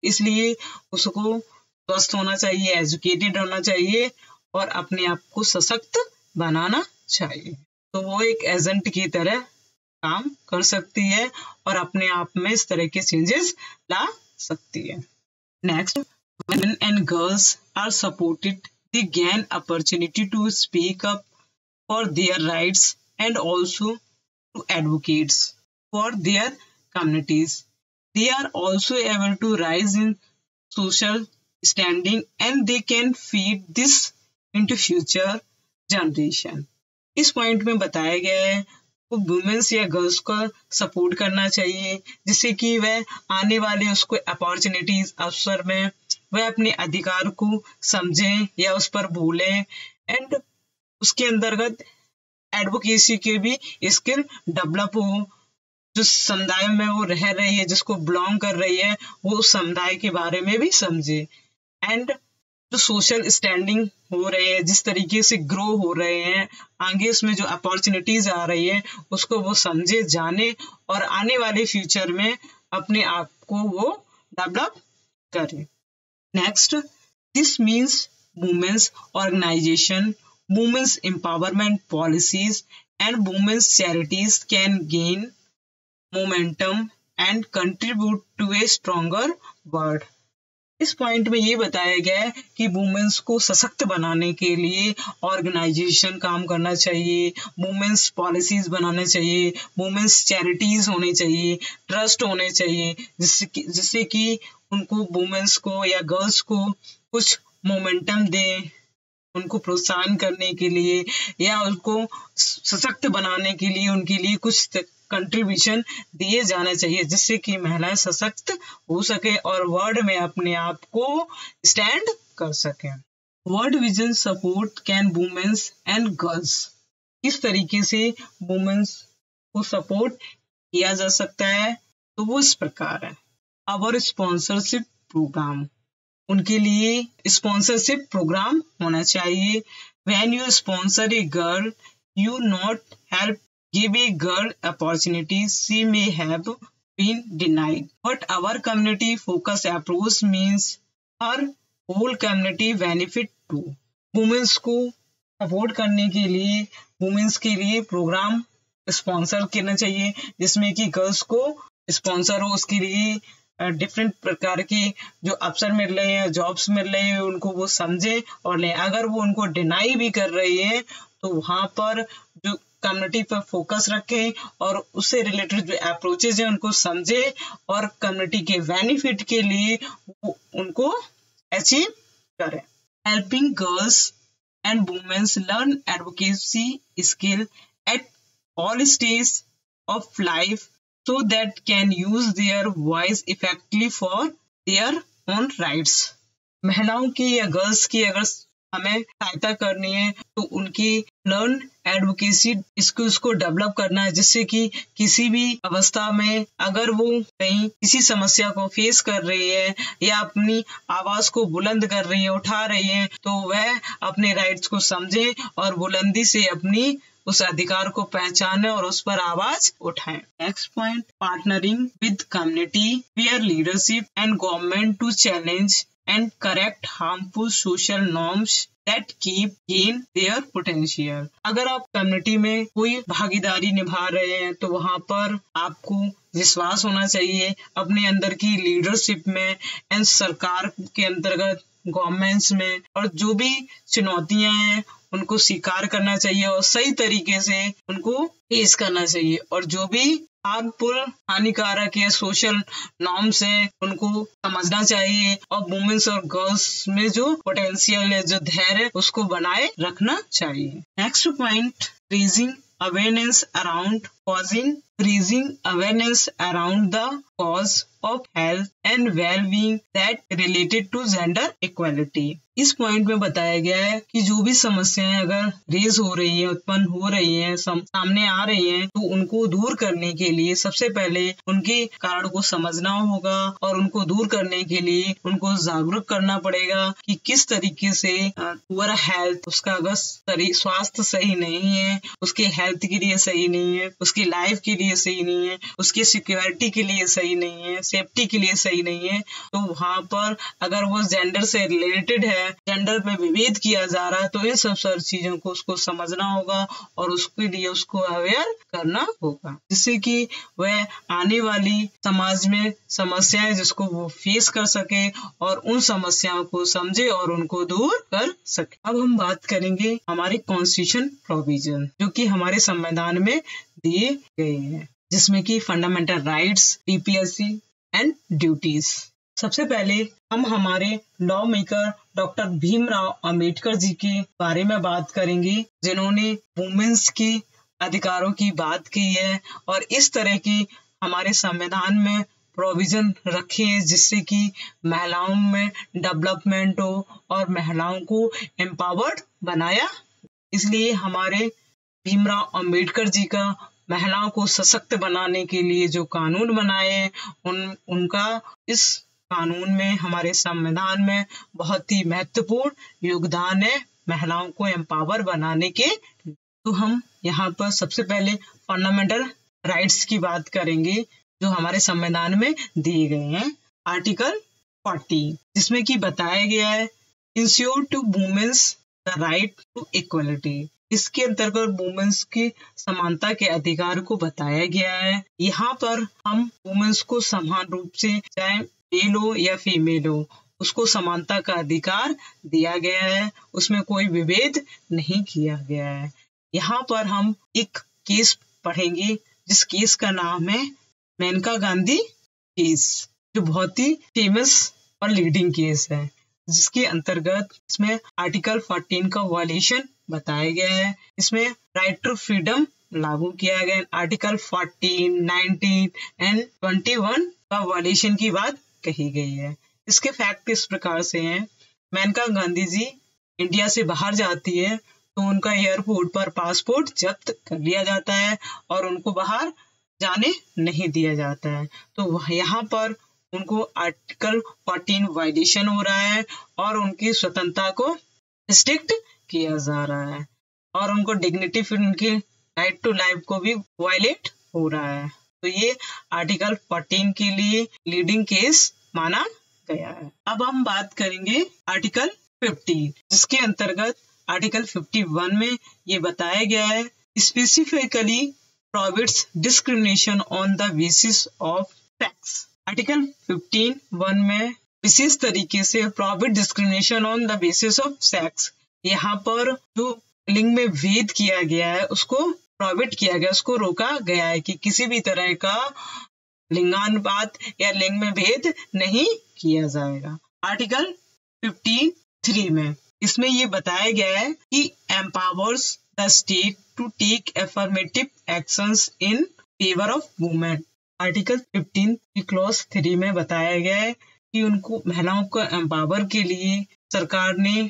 इसलिए उसको स्वस्थ होना चाहिए, एजुकेटेड होना चाहिए और अपने आप को सशक्त बनाना चाहिए, तो वो एक एजेंट की तरह काम कर सकती है और अपने आप में इस तरह के चेंजेस ला सकती है। Next, women and girls are supported, they gain opportunity to speak up for their rights and also to advocate for their communities. They are also able to rise in social standing and they can feed this into future generation. इस पॉइंट में बताया गया है वो वुमेन्स या गर्ल्स को सपोर्ट करना चाहिए, जिससे कि वह आने वाले उसको अपॉर्चुनिटीज, अवसर में वह अपने अधिकार को समझें या उस पर बोलें एंड उसके अंतर्गत एडवोकेसी के भी स्किल डेवलप हो। जो समुदाय में वो रह रही है, जिसको बिलोंग कर रही है, वो उस समुदाय के बारे में भी समझे एंड जो सोशल स्टैंडिंग हो रहे हैं, जिस तरीके से ग्रो हो रहे हैं, आगे उसमें जो अपॉर्चुनिटीज आ रही है उसको वो समझे, जाने और आने वाले फ्यूचर में अपने आप को वो डेवलप करे। Next, this means women's organization, women's empowerment policies and women's charities can gain momentum and contribute to a stronger world. इस पॉइंट में ये बताया गया है कि वुमेन्स को सशक्त बनाने के लिए ऑर्गेनाइजेशन काम करना चाहिए, वुमेन्स पॉलिसीज बनाने चाहिए, वुमेन्स चैरिटीज होने चाहिए, ट्रस्ट होने चाहिए, जिससे कि उनको वुमेन्स को या गर्ल्स को कुछ मोमेंटम दे, उनको प्रोत्साहन करने के लिए या उनको सशक्त बनाने के लिए उनके लिए कुछ कंट्रीब्यूशन दिए जाने चाहिए, जिससे कि महिलाएं सशक्त हो सके और वर्ल्ड में अपने आप को स्टैंड कर सके। World Vision support can women's and girls, किस तरीके से वुमेन्स को सपोर्ट किया जा सकता है, तो वो इस प्रकार है। अवर स्पॉन्सरशिप प्रोग्राम, उनके लिए स्पॉन्सरशिप प्रोग्राम होना चाहिए। When you sponsor a girl, you not help give a girl opportunities she may have been denied. But our community focus approach means her whole community benefit too. Women's को सपोर्ट करने के लिए वुमेन्स के लिए प्रोग्राम स्पॉन्सर करना चाहिए, जिसमें कि गर्ल्स को स्पॉन्सर हो, उसके लिए डिफरेंट प्रकार के जो अवसर मिल रहे हैं, जॉब्स मिल रहे हैं, उनको वो समझे और लें। अगर वो उनको डिनाई भी कर रही है तो वहाँ पर जो कम्युनिटी पर फोकस रखें और उससे रिलेटेड जो अप्रोचेज हैं उनको समझे और कम्युनिटी के बेनिफिट के लिए वो उनको अचीव करें। Helping girls and women learn advocacy skill at all stages of life so that can use their voice effectively for their own rights। महिलाओं की या गर्ल्स की अगर हमें सहायता करनी है तो उनकी लर्न एडवोकेसी स्किल्स को डेवलप करना है, जिससे कि किसी भी अवस्था में अगर वो कहीं किसी समस्या को फेस कर रही है या अपनी आवाज को बुलंद कर रही है, उठा रही है, तो वह अपने राइट्स को समझे और बुलंदी से अपनी उस अधिकार को पहचाने और उस पर आवाज उठाएं। Next point, partnering with community where leadership and government to challenge and correct harmful social norms that keep gain their potential। अगर आप कम्युनिटी में कोई भागीदारी निभा रहे हैं तो वहाँ पर आपको विश्वास होना चाहिए अपने अंदर की लीडरशिप में एंड सरकार के अंतर्गत गवर्नमेंट्स में, और जो भी चुनौतियां हैं उनको स्वीकार करना चाहिए और सही तरीके से उनको फेस करना चाहिए, और जो भी हार्मफुल हानिकारक है सोशल नॉर्म्स है उनको समझना चाहिए और वुमेन्स और गर्ल्स में जो पोटेंशियल है, जो धैर्य, उसको बनाए रखना चाहिए। Next point, raising awareness around the cause of health and well-being that related to gender equality। इस पॉइंट में बताया गया है कि जो भी समस्याएं अगर रेज हो रही है, उत्पन्न हो रही है, सामने आ रही है, तो उनको दूर करने के लिए सबसे पहले उनके कारण को समझना होगा और उनको दूर करने के लिए उनको जागरूक करना पड़ेगा कि किस तरीके से पूरा हेल्थ, उसका अगर स्वास्थ्य सही नहीं है, उसके हेल्थ के लिए सही नहीं है, उसकी लाइफ के लिए सही नहीं है, उसकी सिक्योरिटी के लिए सही नहीं है, सेफ्टी के लिए सही नहीं है, तो वहाँ पर अगर वो जेंडर से रिलेटेड है, जेंडर में विभेद किया जा रहा है, तो इन सब सारी चीजों को उसको समझना होगा और उसके लिए उसको अवेयर करना होगा, जिससे कि वह आने वाली समाज में समस्याएं जिसको वो फेस कर सके और उन समस्याओं को समझे और उनको दूर कर सके। अब हम बात करेंगे हमारे कॉन्स्टिट्यूशन प्रोविजन जो कि हमारे संविधान में दिए गए हैं, जिसमें कि fundamental rights, TPSC and duties. सबसे पहले हम हमारे law maker doctor Bhimrao Ambedkar ji के बारे में बात करेंगे, जिन्होंने वुमेन्स के अधिकारों की बात की है और इस तरह की हमारे संविधान में प्रोविजन रखे हैं जिससे कि महिलाओं में डेवलपमेंट हो और महिलाओं को एम्पावर्ड बनाया। इसलिए हमारे भीमराव अंबेडकर जी का महिलाओं को सशक्त बनाने के लिए जो कानून बनाए हैं उनका इस कानून में, हमारे संविधान में बहुत ही महत्वपूर्ण योगदान है महिलाओं को एम्पावर बनाने के। तो हम यहाँ पर सबसे पहले फंडामेंटल राइट्स की बात करेंगे जो हमारे संविधान में दिए गए हैं। आर्टिकल 40 जिसमें कि बताया गया है ensure to women's the right to equality. इसके अंतर्गत वुमेन्स की समानता के अधिकार को बताया गया है। यहाँ पर हम वुमेन्स को समान रूप से, चाहे मेल हो या फीमेल हो, उसको समानता का अधिकार दिया गया है, उसमें कोई विभेद नहीं किया गया है। यहाँ पर हम एक केस पढ़ेंगे जिस केस का नाम है मेनका गांधी केस, जो बहुत ही फेमस और लीडिंग केस है, जिसके अंतर्गत इसमें आर्टिकल 14 का वायलेशन बताया गया है। इसमें राइट टू फ्रीडम लागू किया गया है। आर्टिकल 14, 19 एंड 21 का वायलेशन की बात कही गई है। इसके फैक्ट इस प्रकार से हैं, मेनका गांधी जी इंडिया से बाहर जाती है तो उनका एयरपोर्ट पर पासपोर्ट जब्त कर लिया जाता है और उनको बाहर जाने नहीं दिया जाता है। तो यहाँ पर उनको आर्टिकल 14 वायलेशन हो रहा है और उनकी स्वतंत्रता को रिस्ट्रिक्ट किया जा रहा है और उनको डिग्निटी, फिर उनकी राइट टू लाइफ को भी वायलेट हो रहा है। तो ये आर्टिकल 14 के लिए लीडिंग केस माना गया है। अब हम बात करेंगे आर्टिकल 50, जिसके अंतर्गत आर्टिकल 51 में ये बताया गया है specifically prohibits discrimination on the basis of sex. Article 15(1) में विशेष तरीके से prohibit discrimination on the basis of sex. यहाँ पर जो लिंग में भेद किया गया है उसको प्रोहिबिट किया गया, उसको रोका गया है कि किसी भी तरह का लिंगानुपात या लिंग में भेद नहीं किया जाएगा। आर्टिकल 15(3) में इसमें ये बताया गया है कि empowers the state to take affirmative actions in favour of women. Article 15 की क्लॉज 3 में बताया गया है कि उनको महिलाओं को एम्पावर के लिए सरकार ने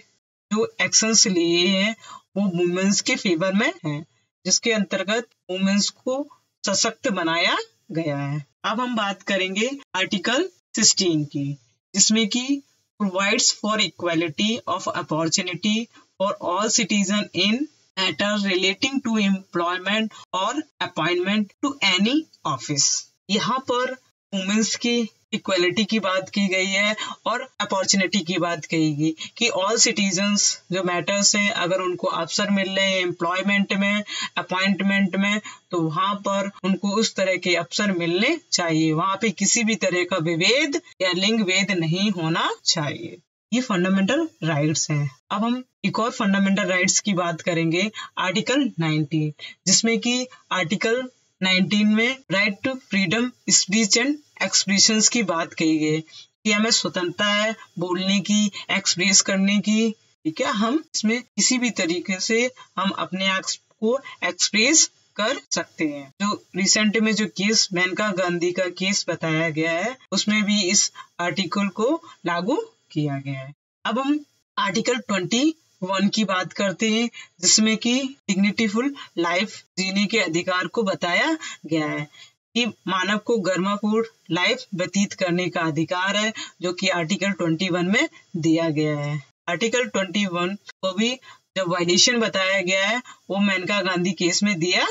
जो एक्शंस लिए हैं वो वुमेन्स के फेवर में हैं, जिसके अंतर्गत वुमेन्स को सशक्त बनाया गया है। अब हम बात करेंगे आर्टिकल 16 की, जिसमें कि provides for equality of opportunity for all citizen in matter relating to employment और अपॉइंटमेंट टू एनी ऑफिस। यहाँ पर वुमेन्स की इक्वालिटी की बात की गई है और अपॉर्चुनिटी की बात कही गई कि ऑल सिटीजन्स जो मैटर्स हैं, अगर उनको अवसर मिल रहे हैं एम्प्लॉयमेंट में, अपॉइंटमेंट में, तो वहाँ पर उनको उस तरह के अवसर मिलने चाहिए। वहाँ पे किसी भी तरह का विभेद या लिंग भेद नहीं होना चाहिए। ये फंडामेंटल राइट्स हैं। अब हम एक और फंडामेंटल राइट्स की बात करेंगे, आर्टिकल 19, जिसमें कि आर्टिकल 19 में right to freedom speech and expressions की बात कही गई कि हमें स्वतंत्रता है बोलने की, एक्सप्रेस करने की। ठीक है, हम इसमें किसी भी तरीके से हम अपने आप को एक्सप्रेस कर सकते हैं। जो रिसेंट में जो केस मेनका गांधी का केस बताया गया है उसमें भी इस आर्टिकल को लागू किया गया है। अब हम आर्टिकल 21 की बात करते हैं, जिसमें कि डिग्निटीफुल लाइफ जीने के अधिकार को बताया गया है कि मानव को गर्मापूर्ण लाइफ व्यतीत करने का अधिकार है, जो कि आर्टिकल 21 में दिया गया है। आर्टिकल 21 को भी जो वायलेशन बताया गया है वो मेनका गांधी केस में दिया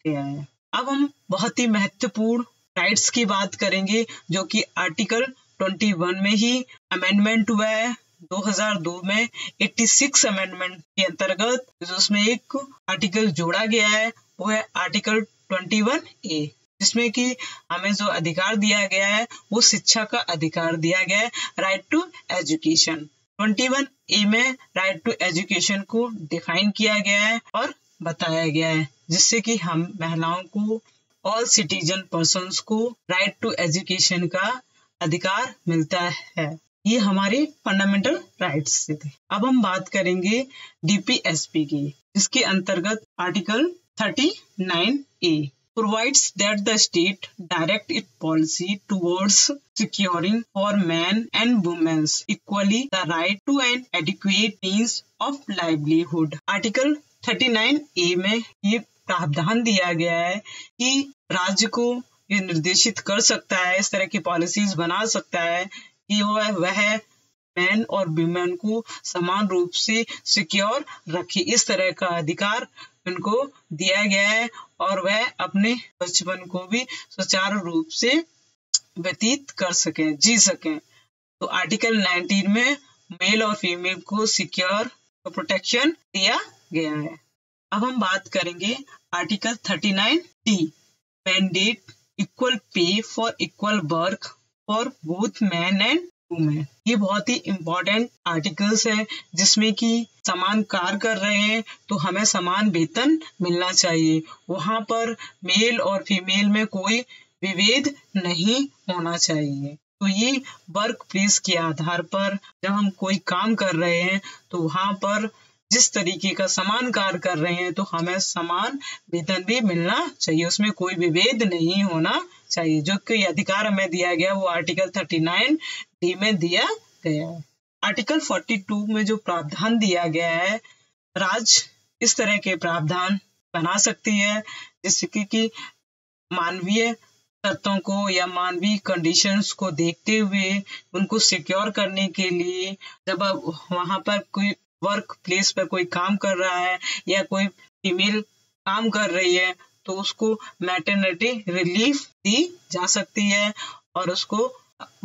गया है। अब हम बहुत ही महत्वपूर्ण राइट्स की बात करेंगे, जो कि आर्टिकल 21 में ही अमेंडमेंट हुआ है 2002 में 86 अमेंडमेंट के अंतर्गत। उसमें एक आर्टिकल जोड़ा गया है, वो है आर्टिकल 21A, जिसमें कि हमें जो अधिकार दिया गया है वो शिक्षा का अधिकार दिया गया है, राइट टू एजुकेशन। 21A में राइट टू एजुकेशन को डिफाइन किया गया है और बताया गया है, जिससे कि हम महिलाओं को, ऑल सिटीजन पर्सन्स को राइट टू एजुकेशन का अधिकार मिलता है। ये हमारे फंडामेंटल राइट्स से थे। अब हम बात करेंगे DPSP की, जिसके अंतर्गत article 39A provides that the state direct its policy towards securing for men and women equally the right to an adequate means of livelihood। Article 39A में ये प्रावधान दिया गया है कि राज्य को ये निर्देशित कर सकता है, इस तरह की पॉलिसीज बना सकता है कि वह मैन और वुमेन को समान रूप से सिक्योर रखे। इस तरह का अधिकार उनको दिया गया है और वह अपने बचपन को भी सुचारू रूप से व्यतीत कर सकें, जी सकें। तो आर्टिकल 19 में मेल और फीमेल को सिक्योर प्रोटेक्शन दिया गया है। अब हम बात करेंगे article 39D, mandate equal pay for equal work for both man and women. ये बहुत ही इम्पोर्टेंट आर्टिकल्स है, जिसमें कि समान कार्य कर रहे हैं तो हमें समान वेतन मिलना चाहिए। वहाँ पर मेल और फीमेल में कोई विभेद नहीं होना चाहिए। तो ये वर्क प्लेस के आधार पर जब हम कोई काम कर रहे हैं तो वहाँ पर जिस तरीके का समान कार्य कर रहे हैं तो हमें समान वेतन भी मिलना चाहिए, उसमें कोई विभेद नहीं होना चाहिए। जो कि अधिकार हमें दिया गया वो आर्टिकल 39D में दिया गया है। आर्टिकल 42 में जो प्रावधान दिया गया है, राज्य इस तरह के प्रावधान बना सकती है जिससे कि मानवीय शर्तों को या मानवीय कंडीशंस को देखते हुए उनको सिक्योर करने के लिए, जब वहां पर कोई वर्क प्लेस पर कोई काम कर रहा है या कोई फीमेल काम कर रही है तो उसको मैटरनिटी रिलीफ दी जा सकती है और उसको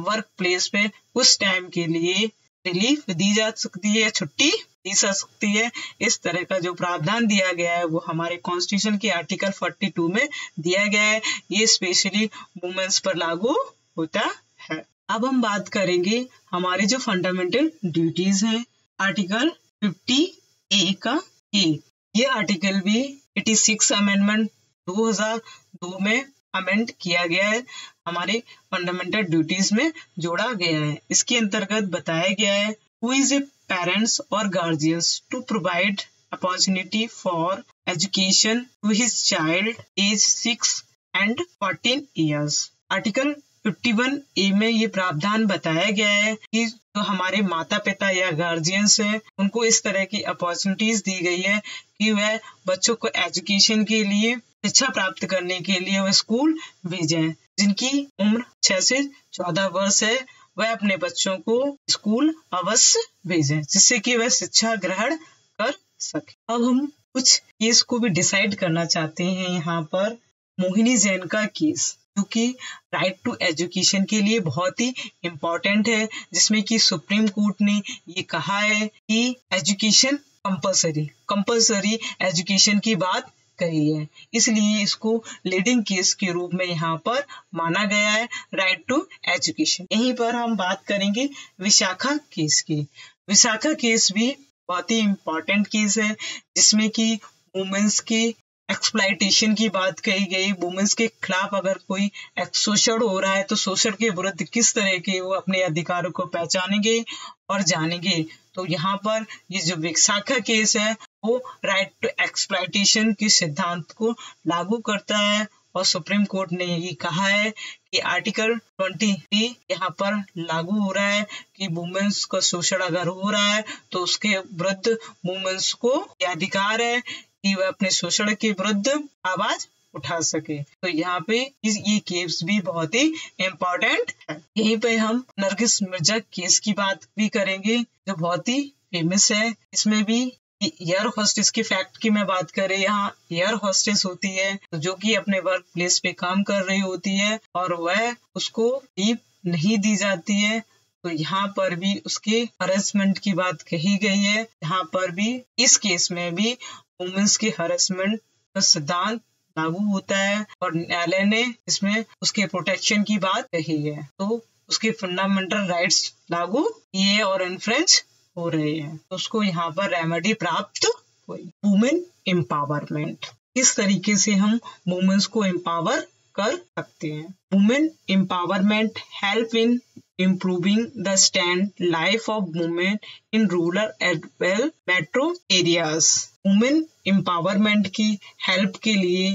वर्क प्लेस पे कुछ टाइम के लिए रिलीफ दी जा सकती है, छुट्टी दी जा सकती है। इस तरह का जो प्रावधान दिया गया है वो हमारे कॉन्स्टिट्यूशन के आर्टिकल 42 में दिया गया है। ये स्पेशली वुमेन्स पर लागू होता है। अब हम बात करेंगे हमारे जो फंडामेंटल ड्यूटीज हैं, आर्टिकल 50A का ए। ये आर्टिकल भी 86 अमेंडमेंट 2002 में अमेंड किया गया है, हमारे फंडामेंटल ड्यूटीज में जोड़ा गया है। इसके अंतर्गत बताया गया है हु इज ए पेरेंट्स और guardians to provide opportunity for education to his child age 6 and 14 years। Article 51A में ये प्रावधान बताया गया है कि जो हमारे माता पिता या गार्जियंस हैं, उनको इस तरह की अपॉर्चुनिटीज दी गई है कि वह बच्चों को एजुकेशन के लिए, शिक्षा प्राप्त करने के लिए वह स्कूल भेजें। जिनकी उम्र 6 से 14 वर्ष है, वह अपने बच्चों को स्कूल अवश्य भेजें, जिससे कि वह शिक्षा ग्रहण कर सके। अब हम कुछ केस को भी डिसाइड करना चाहते हैं यहाँ पर। मोहिनी जैन का केस, जो कि राइट टू एजुकेशन के लिए बहुत ही इम्पोर्टेंट है, जिसमें कि सुप्रीम कोर्ट ने ये कहा है कि एजुकेशन कंपलसरी एजुकेशन की बात कही है, इसलिए इसको लीडिंग केस के रूप में यहाँ पर माना गया है, राइट टू एजुकेशन। यहीं पर हम बात करेंगे विशाखा केस की। विशाखा केस भी बहुत ही इम्पोर्टेंट केस है, जिसमें कि वुमेन्स की एक्सप्लॉयटेशन की बात कही गई। वुमेन्स के खिलाफ अगर कोई शोषण हो रहा है तो शोषण के विरुद्ध किस तरह के वो अपने अधिकारों को पहचानेंगे और जानेंगे। तो यहाँ पर ये जो विशाखा केस है वो राइट टू एक्सप्लॉयटेशन के सिद्धांत को लागू करता है, और सुप्रीम कोर्ट ने ये कहा है कि आर्टिकल 23 यहाँ पर लागू हो रहा है कि वुमेन्स का शोषण अगर हो रहा है तो उसके विरुद्ध वुमेन्स को ये अधिकार है कि वह अपने शोषण के विरुद्ध आवाज उठा सके। तो यहाँ पे ये केस भी बहुत ही इम्पोर्टेंट है। यहीं पे हम नरगिस मिर्जा केस की बात भी करेंगे, जो बहुत ही फेमस है। इसमें भी एयर होस्टेस के फैक्ट की मैं बात करें, यहाँ एयर होस्टेस होती है जो कि अपने वर्क प्लेस पे काम कर रही होती है और वह उसको लीव नहीं दी जाती है। तो यहाँ पर भी उसके हरेसमेंट की बात कही गई है। यहाँ पर भी इस केस में भी वुमेन्स के हरेसमेंट का सिद्धांत लागू होता है और न्यायालय ने इसमें उसके प्रोटेक्शन की बात कही है। तो उसके फंडामेंटल राइट्स लागू किए और इन्फ्रेंच हो रहे हैं, तो उसको यहाँ पर रेमेडी प्राप्त हुई। वुमेन एम्पावरमेंट, किस तरीके से हम वुमेन्स को एम्पावर कर सकते हैं। Women empowerment help in improving the stand life of women in rural as well metro areas। Women empowerment की हेल्प के लिए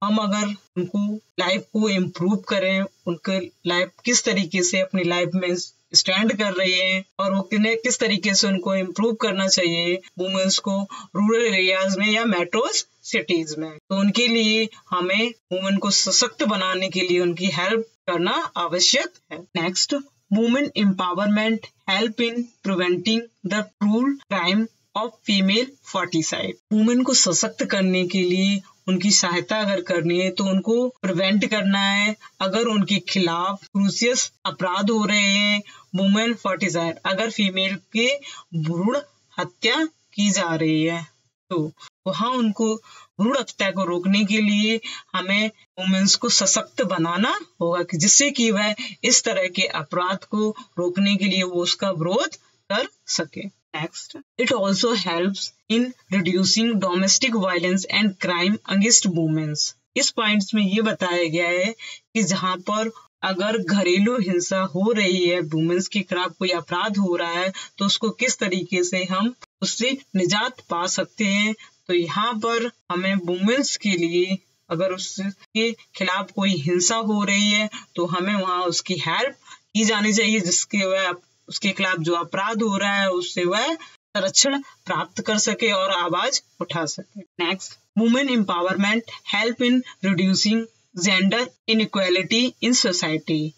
हम अगर उनको लाइफ को इम्प्रूव करें, उनके लाइफ किस तरीके से अपनी लाइफ में स्टैंड कर रही है और वो किस तरीके से उनको इम्प्रूव करना चाहिए वुमेन्स को रूरल एरियाज में या मेट्रोज सिटीज में, तो उनके लिए हमें वुमेन को सशक्त बनाने के लिए उनकी हेल्प करना आवश्यक है। Next, women empowerment help in preventing the क्रूर crime of female foeticide. Women को सशक्त करने के लिए उनकी सहायता अगर करनी है तो उनको प्रिवेंट करना है। अगर उनके खिलाफ क्रूसियस अपराध हो रहे हैं, वुमेन फर्टिसाइड, अगर फीमेल के भ्रूण हत्या की जा रही है तो वहाँ उनको भ्रूण हत्या को रोकने के लिए हमें वुमेन्स को सशक्त बनाना होगा कि जिससे कि वह इस तरह के अपराध को रोकने के लिए वो उसका विरोध कर सके। Next, it also helps in reducing domestic violence and crime against women। इस पॉइंट्स में ये बताया गया है कि जहाँ पर अगर घरेलू हिंसा हो रही है, वुमेन्स के खिलाफ कोई अपराध हो रहा है, तो उसको किस तरीके से हम उससे निजात पा सकते हैं। तो यहाँ पर हमें वुमेन्स के लिए अगर उसके खिलाफ कोई हिंसा हो रही है तो हमें वहाँ उसकी हेल्प की जानी चाहिए, जिसके वह उसके खिलाफ जो अपराध हो रहा है उससे वह संरक्षण प्राप्त कर सके और आवाज उठा सके। Next, women empowerment help in reducing gender inequality in society.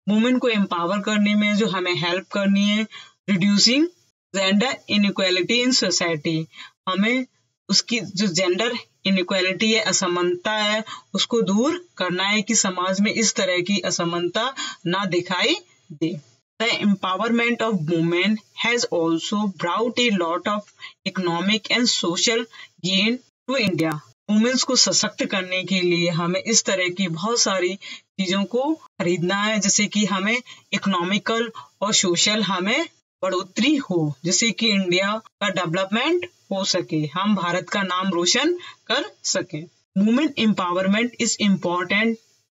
Women को एम्पावर करने में जो हमें हेल्प करनी है, reducing gender inequality in society, हमें उसकी जो जेंडर इनइक्वालिटी है, असमानता है, उसको दूर करना है कि समाज में इस तरह की असमानता ना दिखाई दे। The empowerment of women has also brought a lot of economic and social gain to India। Women's को सशक्त करने के लिए हमें इस तरह की बहुत सारी चीजों को खरीदना है, जैसे कि हमें इकोनॉमिकल और सोशल हमें बढ़ोतरी हो, जिससे कि इंडिया का डेवलपमेंट हो सके, हम भारत का नाम रोशन कर सके। Women empowerment is important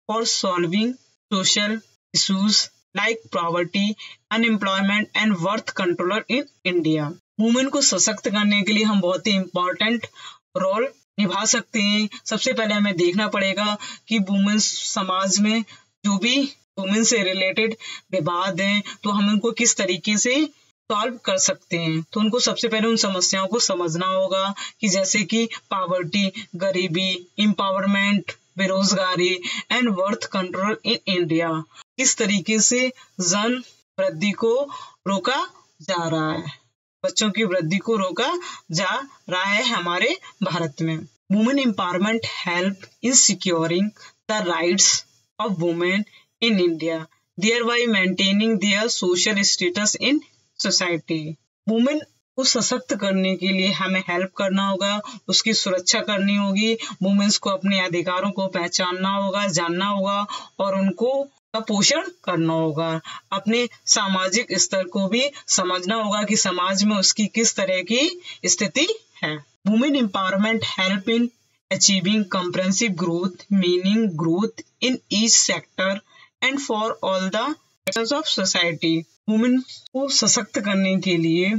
for solving social issues like poverty, unemployment and worth controller in India. Women को सशक्त करने के लिए हम बहुत ही इम्पोर्टेंट रोल निभा सकते हैं। सबसे पहले हमें देखना पड़ेगा कि वुमेन समाज में जो भी वुमेन से रिलेटेड विवाद हैं तो हम उनको किस तरीके से सॉल्व कर सकते हैं। तो उनको सबसे पहले उन समस्याओं को समझना होगा कि जैसे कि पॉवर्टी, गरीबी, एम्पावरमेंट, बेरोजगारी and worth control in India, किस तरीके से जन वृद्धि को रोका जा रहा है, बच्चों की वृद्धि को रोका जा रहा है हमारे भारत में। Women empowerment help in securing the rights of women in India, thereby maintaining their social status in society। Women को सशक्त करने के लिए हमें हेल्प करना होगा, उसकी सुरक्षा करनी होगी, वुमेन्स को अपने अधिकारों को पहचानना होगा, जानना होगा और उनको का पोषण करना होगा। अपने सामाजिक स्तर को भी समझना होगा कि समाज में उसकी किस तरह की स्थिति है। Women empowerment help in achieving comprehensive growth, meaning growth in each sector and for all the sectors of society. Women को सशक्त करने के लिए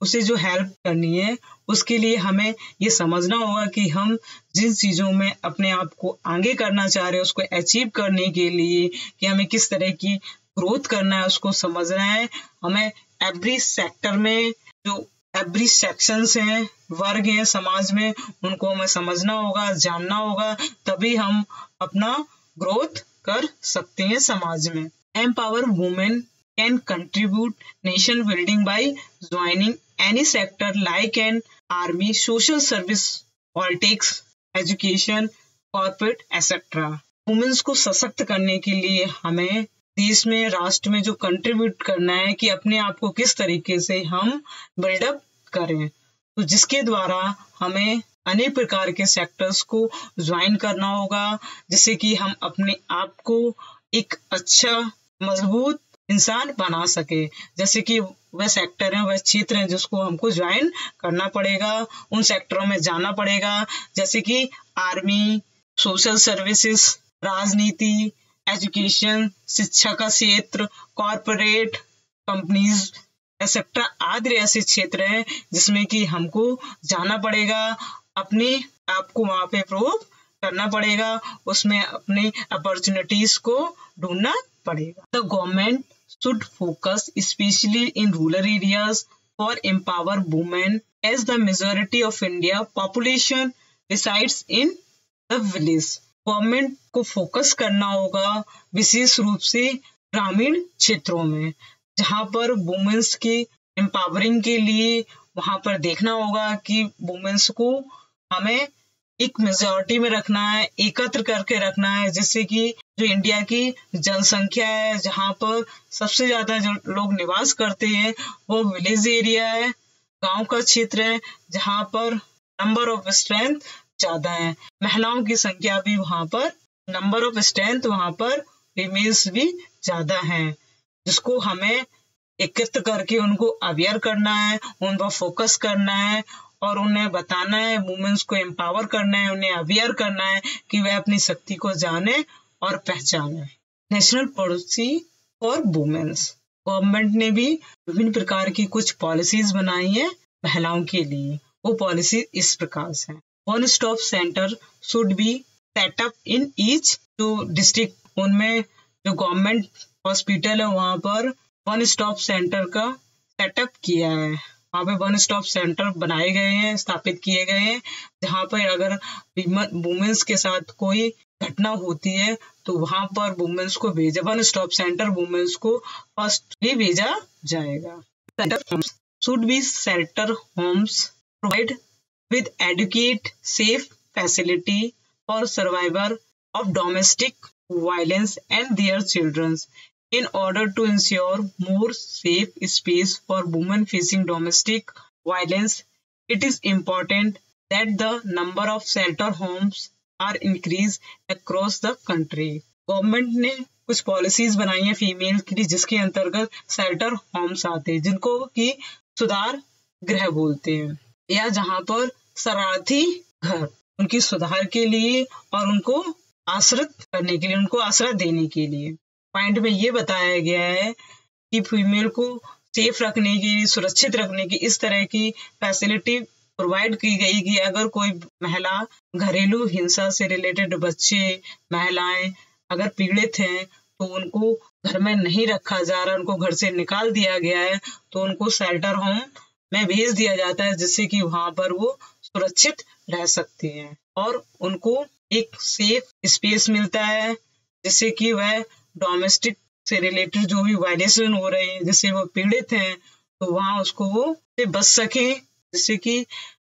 उसे जो हेल्प करनी है उसके लिए हमें ये समझना होगा कि हम जिन चीज़ों में अपने आप को आगे करना चाह रहे हैं उसको अचीव करने के लिए कि हमें किस तरह की ग्रोथ करना है उसको समझना है। हमें एवरी सेक्टर में जो एवरी सेक्शंस हैं, वर्ग हैं समाज में, उनको हमें समझना होगा, जानना होगा, तभी हम अपना ग्रोथ कर सकते हैं समाज में। Empower women can contribute nation building by joining any sector like an army, social service, politics, education, corporate, etc. Women's को सशक्त करने के लिए हमें देश में, राष्ट्र में जो कंट्रीब्यूट करना है कि अपने आप को किस तरीके से हम बिल्डअप करें, तो जिसके द्वारा हमें अनेक प्रकार के सेक्टर्स को ज्वाइन करना होगा, जिससे कि हम अपने आप को एक अच्छा मजबूत इंसान बना सके। जैसे कि वह सेक्टर है, वह क्षेत्र है जिसको हमको ज्वाइन करना पड़ेगा, उन सेक्टरों में जाना पड़ेगा, जैसे कि आर्मी, सोशल सर्विसेज, राजनीति, एजुकेशन, शिक्षा का क्षेत्र, कॉरपोरेट, कंपनीज एक्सेट्रा आदि ऐसे क्षेत्र हैं जिसमें कि हमको जाना पड़ेगा, अपने आप को वहाँ पे प्रूव करना पड़ेगा, उसमें अपनी अपॉर्चुनिटीज को ढूंढना पड़ेगा। The government should focus especially in rural areas for empower women as the majority of India population resides in the village। Government को फोकस करना होगा विशेष रूप से ग्रामीण क्षेत्रों में, जहाँ पर वुमेन्स की एम्पावरिंग के लिए वहाँ पर देखना होगा कि वुमेन्स को हमें एक मेजॉरिटी में रखना है, एकत्र करके रखना है, जिससे कि जो इंडिया की जनसंख्या है, जहाँ पर सबसे ज्यादा जो लोग निवास करते हैं वो विलेज एरिया है, गांव का क्षेत्र है, जहाँ पर नंबर ऑफ स्ट्रेंथ ज्यादा है, महिलाओं की संख्या भी वहाँ पर, नंबर ऑफ स्ट्रेंथ वहाँ पर फीमेल्स भी ज्यादा हैं, जिसको हमें एकत्र करके उनको अवेयर करना है, उन पर फोकस करना है और उन्हें बताना है, वुमेन्स को एम्पावर करना है, उन्हें अवेयर करना है कि वह अपनी शक्ति को जाने और पहचाने। National policy for women's, government ने भी विभिन्न प्रकार की कुछ पॉलिसीज बनाई है महिलाओं के लिए। वो पॉलिसी इस प्रकार से है। One stop centre should be set up in each जो डिस्ट्रिक्ट, उनमें जो गवर्नमेंट हॉस्पिटल है वहाँ पर वन स्टॉप सेंटर का सेटअप किया है, वहाँ पे वन स्टॉप सेंटर बनाए गए हैं, स्थापित किए गए हैं, जहाँ पर अगर वुमेन्स के साथ कोई घटना होती है तो वहाँ पर वुमेन्स को भेजा, वन स्टॉप सेंटर वुमेन्स को फर्स्टली भेजा जाएगा। Should be shelter homes provide with adequate safe facility for survivor of domestic violence and their children in order to ensure more safe space for women facing domestic violence. It is important that the number of shelter homes are increased across the country. Government ने कुछ पॉलिसीज बनाई हैं फीमेल के लिए, जिसके अंतर्गत शेल्टर होम्स आते हैं, जिनको कि सुधार गृह बोलते हैं, या जहां पर शरणार्थी घर, उनकी सुधार के लिए और उनको आश्रित करने के लिए, उनको आश्रय देने के लिए। पॉइंट में ये बताया गया है कि फीमेल को सेफ रखने की, सुरक्षित रखने की इस तरह की फैसिलिटी प्रोवाइड की गई कि अगर कोई महिला घरेलू हिंसा से रिलेटेड बच्चे, महिलाएं अगर पीड़ित हैं तो उनको घर में नहीं रखा जा रहा, उनको घर से निकाल दिया गया है, तो उनको शेल्टर होम में भेज दिया जाता है, जिससे कि वहां पर वो सुरक्षित रह सकती हैं और उनको एक सेफ स्पेस मिलता है, जिससे कि वह डोमेस्टिक से रिलेटेड जो भी वायलेशन हो रहे हैं, जिससे वो पीड़ित हैं, तो वहां उसको वो से बच सके, जिससे कि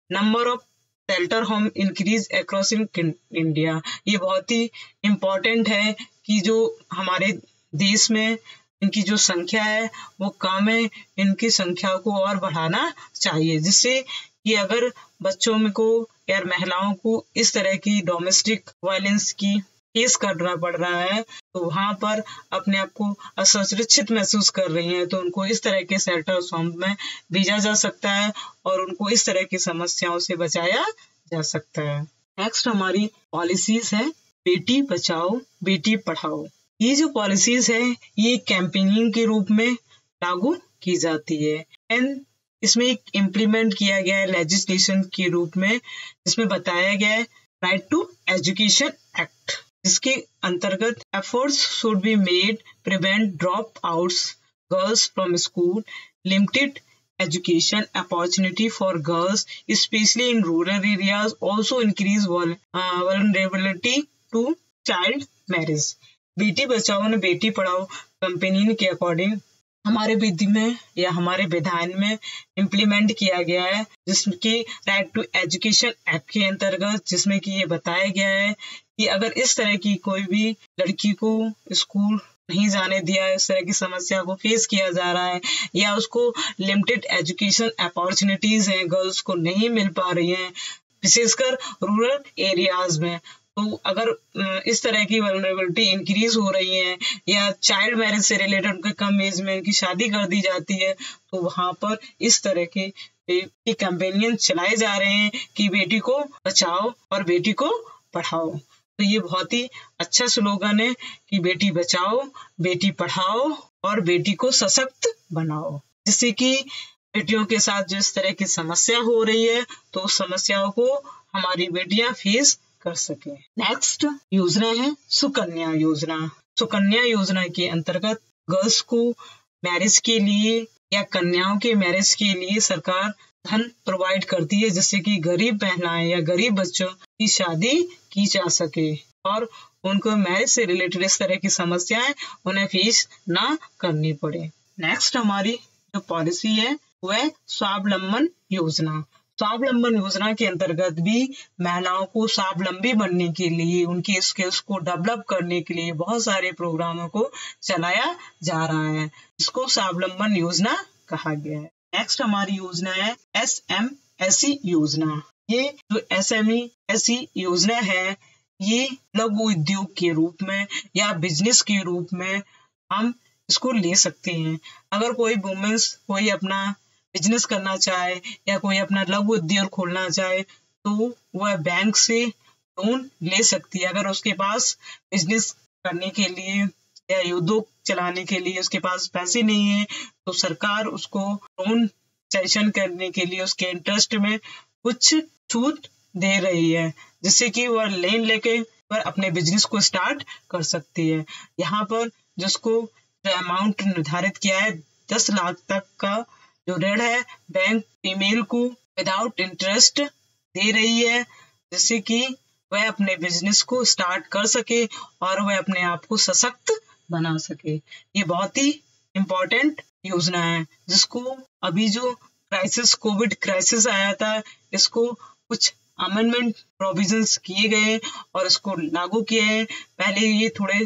number of shelter home increase across in India. ये बहुत ही इम्पोर्टेंट है कि जो हमारे देश में इनकी जो संख्या है वो कम है, इनकी संख्या को और बढ़ाना चाहिए, जिससे कि अगर बच्चों में को या महिलाओं को इस तरह की डोमेस्टिक वायलेंस की फेस करना पड़ रहा है, तो वहां पर अपने आप को असुरक्षित महसूस कर रही हैं, तो उनको इस तरह के शेल्टर होम में भेजा जा सकता है और उनको इस तरह की समस्याओं से बचाया जा सकता है। नेक्स्ट हमारी पॉलिसीज है बेटी बचाओ बेटी पढ़ाओ। ये जो पॉलिसीज है ये कैंपेनिंग के रूप में लागू की जाती है एंड इसमें एक इम्प्लीमेंट किया गया है लेजिस्लेशन के रूप में, जिसमें बताया गया है राइट टू एजुकेशन एक्ट, जिसके अंतर्गत efforts should be made prevent drop outs girls from school, limited education opportunity for girls especially in rural areas, also increase vulnerability to child marriage। Beti Bachao ने बेटी पढ़ाओ कैंपेनिंग के अकॉर्डिंग हमारे विधि में या हमारे विधान में इम्प्लीमेंट किया गया है, जिसके राइट टू एजुकेशन एक्ट के अंतर्गत, जिसमें कि ये बताया गया है कि अगर इस तरह की कोई भी लड़की को स्कूल नहीं जाने दिया, इस तरह की समस्या को फेस किया जा रहा है या उसको लिमिटेड एजुकेशन अपॉर्चुनिटीज हैं, गर्ल्स को नहीं मिल पा रही हैं, विशेषकर रूरल एरियाज में, तो अगर इस तरह की वल्नरेबिलिटी इंक्रीज हो रही है या चाइल्ड मैरिज से रिलेटेड उनके कम एज में उनकी शादी कर दी जाती है, तो वहां पर इस तरह के कैंपेनियन चलाए जा रहे हैं कि बेटी को बचाओ और बेटी को पढ़ाओ। तो ये बहुत ही अच्छा स्लोगन है कि बेटी बचाओ बेटी पढ़ाओ और बेटी को सशक्त बनाओ, जिससे कि बेटियों के साथ जो इस तरह की समस्या हो रही है तो उस समस्याओं को हमारी बेटियां फेस कर सके। नेक्स्ट योजना है सुकन्या योजना। सुकन्या योजना के अंतर्गत गर्ल्स को मैरिज के लिए या कन्याओं के मैरिज के लिए सरकार धन प्रोवाइड करती है, जिससे कि गरीब महिलाएं या गरीब बच्चों की शादी की जा सके और उनको मैरिज से रिलेटेड इस तरह की समस्याएं उन्हें फेस ना करनी पड़े। नेक्स्ट हमारी जो पॉलिसी है वह स्वावलंबन योजना। स्वावलंबन योजना के अंतर्गत भी महिलाओं को स्वावलंबी बनने के लिए, उनकी स्किल्स को डेवलप करने के लिए बहुत सारे प्रोग्रामों को चलाया जा रहा है, जिसको स्वावलंबन योजना कहा गया है। नेक्स्ट हमारी योजना है SMSE योजना। ये जो SMSE योजना है ये लघु उद्योग के रूप में या बिजनेस के रूप में हम इसको ले सकते हैं। अगर कोई वुमेन्स कोई अपना बिजनेस करना चाहे या कोई अपना लघु उद्योग खोलना चाहे तो वह बैंक से लोन ले सकती है। अगर उसके पास बिजनेस करने के लिए या उद्योग चलाने के लिए उसके पास पैसे नहीं है तो सरकार उसको लोन सेशन करने के लिए उसके इंटरेस्ट में कुछ छूट दे रही है, जिससे कि वह लोन लेके पर अपने बिजनेस को स्टार्ट कर सकती है। यहाँ पर जिसको अमाउंट निर्धारित किया है 10 लाख तक का जो ऋण है बैंक फीमेल को विदाउट इंटरेस्ट दे रही है, जिससे कि वह अपने बिजनेस को स्टार्ट कर सके और वह अपने आप को सशक्त बना सके। ये बहुत ही इम्पोर्टेंट योजना है, जिसको अभी जो क्राइसिस कोविड क्राइसिस आया था इसको कुछ अमेंडमेंट प्रोविजंस किए गए और इसको लागू किए हैं। पहले ये थोड़े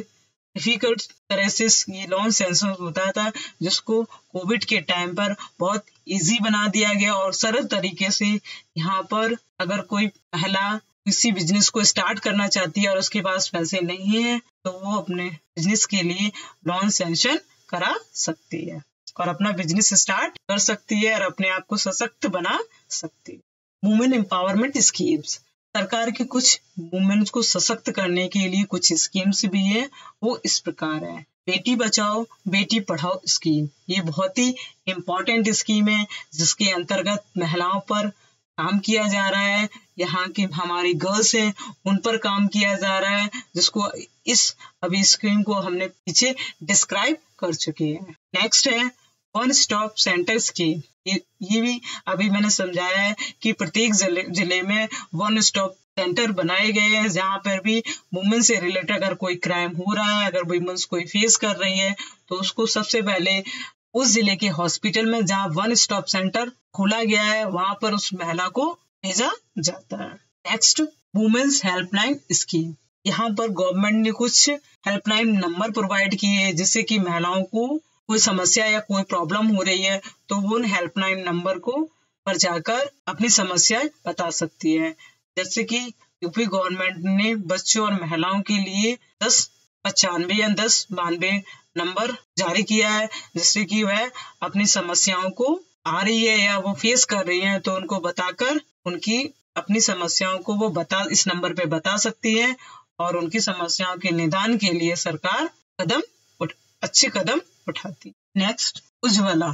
डिफिकल्ट तरह से ये लॉन सेंसर होता था, जिसको कोविड के टाइम पर बहुत इजी बना दिया गया और सरल तरीके से यहाँ पर अगर कोई महिला किसी बिजनेस को स्टार्ट करना चाहती है और उसके पास पैसे नहीं है तो वो अपने बिजनेस के लिए लोन सैंक्शन करा सकती है और अपना बिजनेस स्टार्ट कर सकती है और अपने आप को सशक्त बना सकती है। वुमेन एम्पावरमेंट स्कीम्स, सरकार के कुछ वुमेन्स को सशक्त करने के लिए कुछ स्कीम्स भी है, वो इस प्रकार है। बेटी बचाओ बेटी पढ़ाओ स्कीम, ये बहुत ही इम्पोर्टेंट स्कीम है जिसके अंतर्गत महिलाओं पर काम किया जा रहा है। यहाँ की हमारी गर्ल्स हैं उन पर काम किया जा रहा है, जिसको इस अभी स्कीम को हमने पीछे डिस्क्राइब कर चुके हैं। नेक्स्ट है वन स्टॉप सेंटर स्कीम। ये भी अभी मैंने समझाया है कि प्रत्येक जिले में वन स्टॉप सेंटर बनाए गए हैं, जहाँ पर भी वुमेन से रिलेटेड अगर कोई क्राइम हो रहा है, अगर वुमेन्स कोई फेस कर रही है तो उसको सबसे पहले उस जिले के हॉस्पिटल में जहाँ वन स्टॉप सेंटर खोला गया है वहां पर उस महिला को भेजा जाता है। नेक्स्ट वुमेन्स हेल्पलाइन स्कीम, यहाँ पर गवर्नमेंट ने कुछ हेल्पलाइन नंबर प्रोवाइड किए हैं जिससे कि महिलाओं को कोई समस्या या कोई प्रॉब्लम हो रही है तो वो उन हेल्पलाइन नंबर को पर जाकर अपनी समस्या बता सकती है। जैसे कि यूपी गवर्नमेंट ने बच्चों और महिलाओं के लिए 1095 या 1092 नंबर जारी किया है, जिससे कि वह अपनी समस्याओं को आ रही है या वो फेस कर रही हैं तो उनको बताकर उनकी अपनी समस्याओं को वो इस नंबर पे बता सकती है और उनकी समस्याओं के निदान के लिए सरकार अच्छे कदम उठाती। नेक्स्ट उज्ज्वला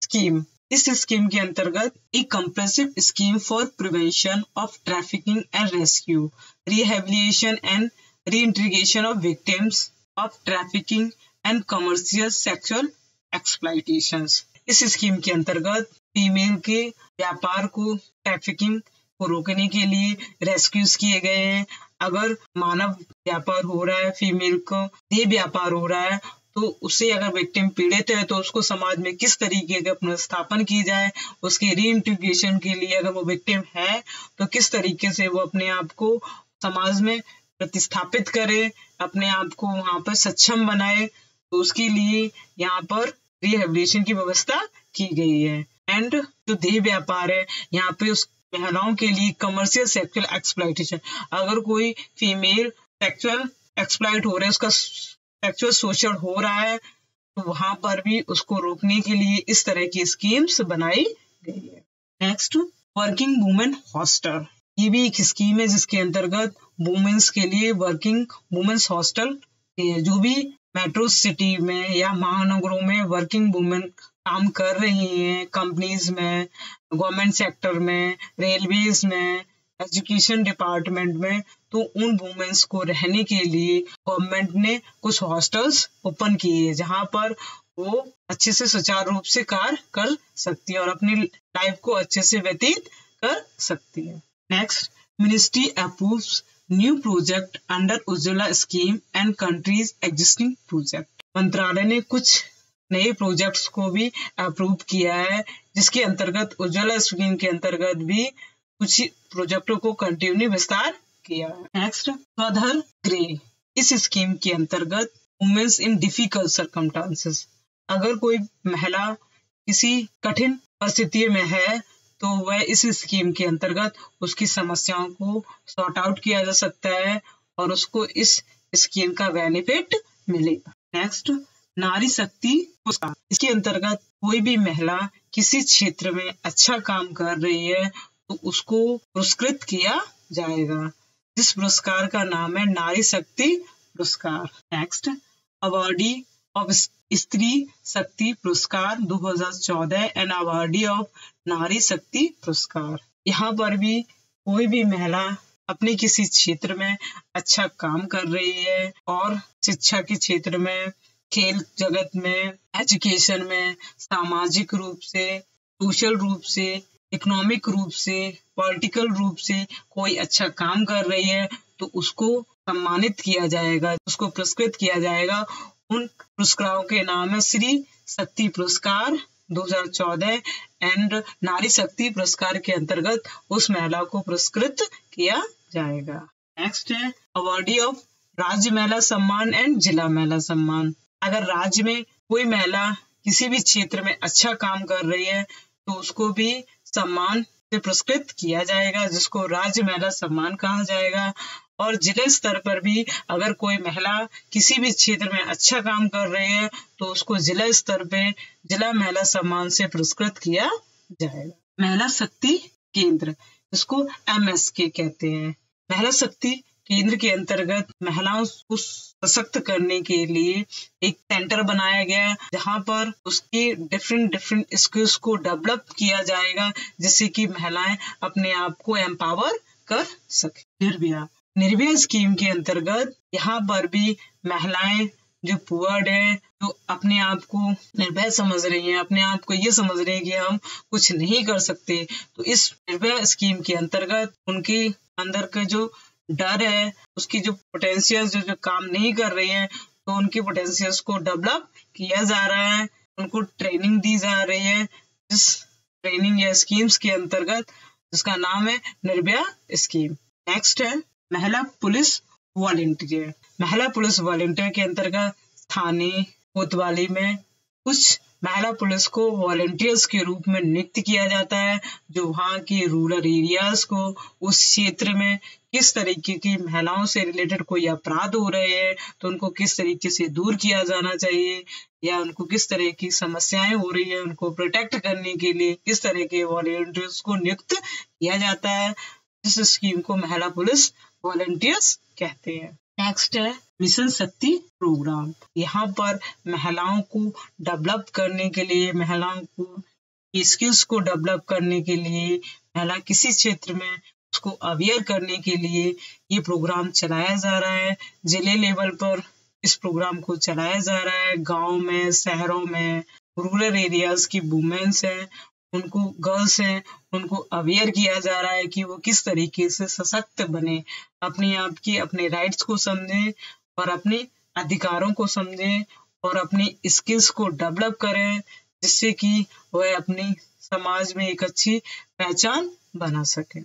स्कीम, इस स्कीम के अंतर्गत एक compressive scheme for prevention of trafficking and rescue, rehabilitation and reintegration of victims of trafficking and commercial sexual exploitation. इस स्कीम के अंतर्गत फीमेल के व्यापार को, ट्रैफिकिंग को रोकने के लिए रेस्क्यूज किए गए हैं। अगर मानव व्यापार हो रहा है, फीमेल को देह व्यापार हो रहा है तो उससे अगर विक्टिम पीड़ित है तो उसको समाज में किस तरीके का पुनर्स्थापन की जाए, उसके रीइंटीग्रेशन के लिए अगर वो विक्टिम है तो किस तरीके से वो अपने आप को समाज में प्रतिस्थापित करे, अपने आप को वहां पर सक्षम बनाए, तो उसके लिए यहाँ पर रिहेबिलिटेशन की व्यवस्था की गई है। एंड जो देह व्यापार है यहाँ पे उस महिलाओं के लिए कमर्शियल सेक्सुअल एक्सप्लॉयटेशन, अगर कोई फीमेल सेक्सुअल एक्सप्लॉयट हो रहा है, उसका सेक्सुअल शोषण हो रहा है तो वहां पर भी उसको रोकने के लिए इस तरह की स्कीम्स बनाई गई है। नेक्स्ट वर्किंग वुमेन हॉस्टल, ये भी एक स्कीम है जिसके अंतर्गत वुमेन्स के लिए वर्किंग वुमेन्स हॉस्टल, जो भी मेट्रो सिटी में या महानगरों में वर्किंग वुमेन काम कर रही हैं, कंपनीज में, गवर्नमेंट सेक्टर में, रेलवेज में, एजुकेशन डिपार्टमेंट में, तो उन वुमेन्स को रहने के लिए गवर्नमेंट ने कुछ हॉस्टल्स ओपन किए जहां पर वो अच्छे से सुचारू रूप से कार्य कर सकती है और अपनी लाइफ को अच्छे से व्यतीत कर सकती है। Next ministry approves new project under Ujjwala scheme and countries existing project, मंत्रालय ने कुछ नए प्रोजेक्ट्स को भी अप्रूव किया है जिसके अंतर्गत उज्ज्वला स्कीम के अंतर्गत भी कुछ प्रोजेक्टों को कंटिन्यू विस्तार किया है। नेक्स्ट स्वधर गृह, इस स्कीम के अंतर्गत वुमेन्स इन डिफिकल्ट सर्कमस्टांसेस, अगर कोई महिला किसी कठिन परिस्थिति में है तो वह इस स्कीम के अंतर्गत उसकी समस्याओं को सॉर्ट आउट किया जा सकता है और उसको इस स्कीम का बेनिफिट मिलेगा। नेक्स्ट नारी शक्ति पुरस्कार, इसके अंतर्गत कोई भी महिला किसी क्षेत्र में अच्छा काम कर रही है तो उसको पुरस्कृत किया जाएगा, जिस पुरस्कार का नाम है नारी शक्ति पुरस्कार। नेक्स्ट अवार्डी ऑफ स्त्री शक्ति पुरस्कार 2014 एंड अवार्डी ऑफ नारी शक्ति पुरस्कार, यहाँ पर भी कोई भी महिला अपने किसी क्षेत्र में अच्छा काम कर रही है और शिक्षा के क्षेत्र में, खेल जगत में, एजुकेशन में, सामाजिक रूप से, सोशल रूप से, इकोनॉमिक रूप से, पॉलिटिकल रूप से कोई अच्छा काम कर रही है तो उसको सम्मानित किया जाएगा, उसको पुरस्कृत किया जाएगा। उन पुरस्कारों के नाम है श्री शक्ति पुरस्कार 2014 एंड नारी शक्ति पुरस्कार के अंतर्गत उस महिला को पुरस्कृत किया जाएगा। नेक्स्ट है अवार्डी ऑफ राज्य महिला सम्मान एंड जिला महिला सम्मान। अगर राज्य में कोई महिला किसी भी क्षेत्र में अच्छा काम कर रही है तो उसको भी सम्मान से पुरस्कृत किया जाएगा, जिसको राज्य महिला सम्मान कहा जाएगा। और जिले स्तर पर भी अगर कोई महिला किसी भी क्षेत्र में अच्छा काम कर रही है तो उसको जिला स्तर पे जिला महिला सम्मान से पुरस्कृत किया जाएगा। महिला शक्ति केंद्र, इसको MSK कहते हैं। महिला शक्ति केंद्र के अंतर्गत महिलाओं को सशक्त करने के लिए एक सेंटर बनाया गया, जहां पर उसकी डिफरेंट स्किल्स को डेवलप किया जाएगा, जिससे कि महिलाएं अपने आप को एम्पावर कर सके। निर्भया स्कीम के अंतर्गत यहाँ पर भी महिलाएं जो पुअर्ड है, जो अपने आप को निर्भय समझ रही हैं, अपने आप को ये समझ रही हैं कि हम कुछ नहीं कर सकते, तो इस निर्भया स्कीम के अंतर्गत उनके अंदर का जो डर है, उसकी जो पोटेंशियल जो काम नहीं कर रही है, तो उनकी पोटेंशियल्स को डेवलप किया जा रहा है, उनको ट्रेनिंग दी जा रही है। इस ट्रेनिंग या स्कीम्स के अंतर्गत जिसका नाम है निर्भया स्कीम। नेक्स्ट है महिला पुलिस वॉलंटियर। महिला पुलिस वॉलंटियर के अंतर्गत स्थानीय कोतवाली में कुछ महिला पुलिस को वॉलंटियर्स के रूप में नियुक्त किया जाता है, जो वहाँ के रूरल एरियाज को, उस क्षेत्र में किस तरीके की महिलाओं से रिलेटेड कोई अपराध हो रहे हैं तो उनको किस तरीके से दूर किया जाना चाहिए, या उनको किस तरह की समस्याएं हो रही है उनको प्रोटेक्ट करने के लिए किस तरह के वॉलंटियर्स को नियुक्त किया जाता है। इस स्कीम को महिला पुलिस वॉलंटियर्स कहते हैं। नेक्स्ट है मिशन शक्ति प्रोग्राम। यहाँ पर महिलाओं को डेवलप करने के लिए, महिलाओं को स्किल्स को डेवलप करने के लिए, महिला किसी क्षेत्र में उसको अवेयर करने के लिए ये प्रोग्राम चलाया जा रहा है। जिले लेवल पर इस प्रोग्राम को चलाया जा रहा है। गांव में, शहरों में, रूरल एरियाज की वुमेन्स हैं, उनको गर्ल्स हैं, उनको अवेयर किया जा रहा है कि वो किस तरीके से सशक्त बने, अपने आप की अपने राइट्स को समझें और अपने अधिकारों को समझें और अपनी स्किल्स को डेवलप करें, जिससे कि वह अपनी समाज में एक अच्छी पहचान बना सके।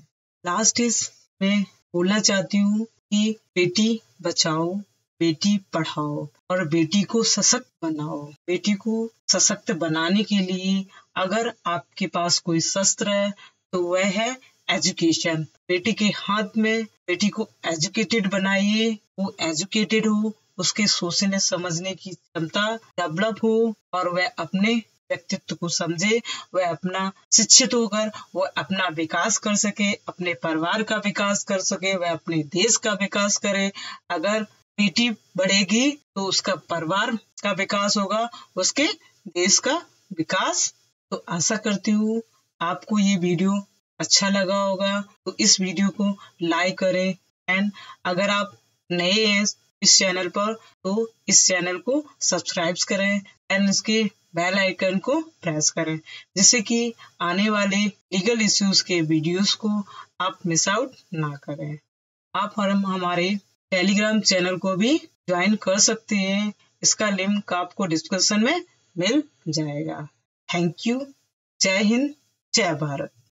लास्ट इज मैं बोलना चाहती हूँ कि बेटी बचाओ, बेटी पढ़ाओ और बेटी को सशक्त बनाओ। बेटी को सशक्त बनाने के लिए अगर आपके पास कोई शस्त्र है तो वह है एजुकेशन। बेटी के हाथ में बेटी को एजुकेटेड बनाइए, वो एजुकेटेड हो, उसके सोचने समझने की क्षमता डेवलप हो और वह अपने व्यक्तित्व को समझे, वह अपना शिक्षित होकर वह अपना विकास कर सके, अपने परिवार का विकास कर सके, वह अपने देश का विकास करे। अगर बेटी बढ़ेगी तो उसका परिवार का विकास होगा, उसके देश का विकास। तो आशा करती हूँ आपको ये वीडियो अच्छा लगा होगा, तो इस वीडियो को लाइक करें एंड अगर आप नए हैं इस चैनल पर तो इस चैनल को सब्सक्राइब करें एंड इसके बेल आइकन को प्रेस करें, जिससे कि आने वाले लीगल इश्यूज के वीडियोस को आप मिस आउट ना करें। आप हमारे टेलीग्राम चैनल को भी ज्वाइन कर सकते हैं, इसका लिंक आपको डिस्क्रिप्शन में मिल जाएगा। Thank you. जय हिंद, जय भारत।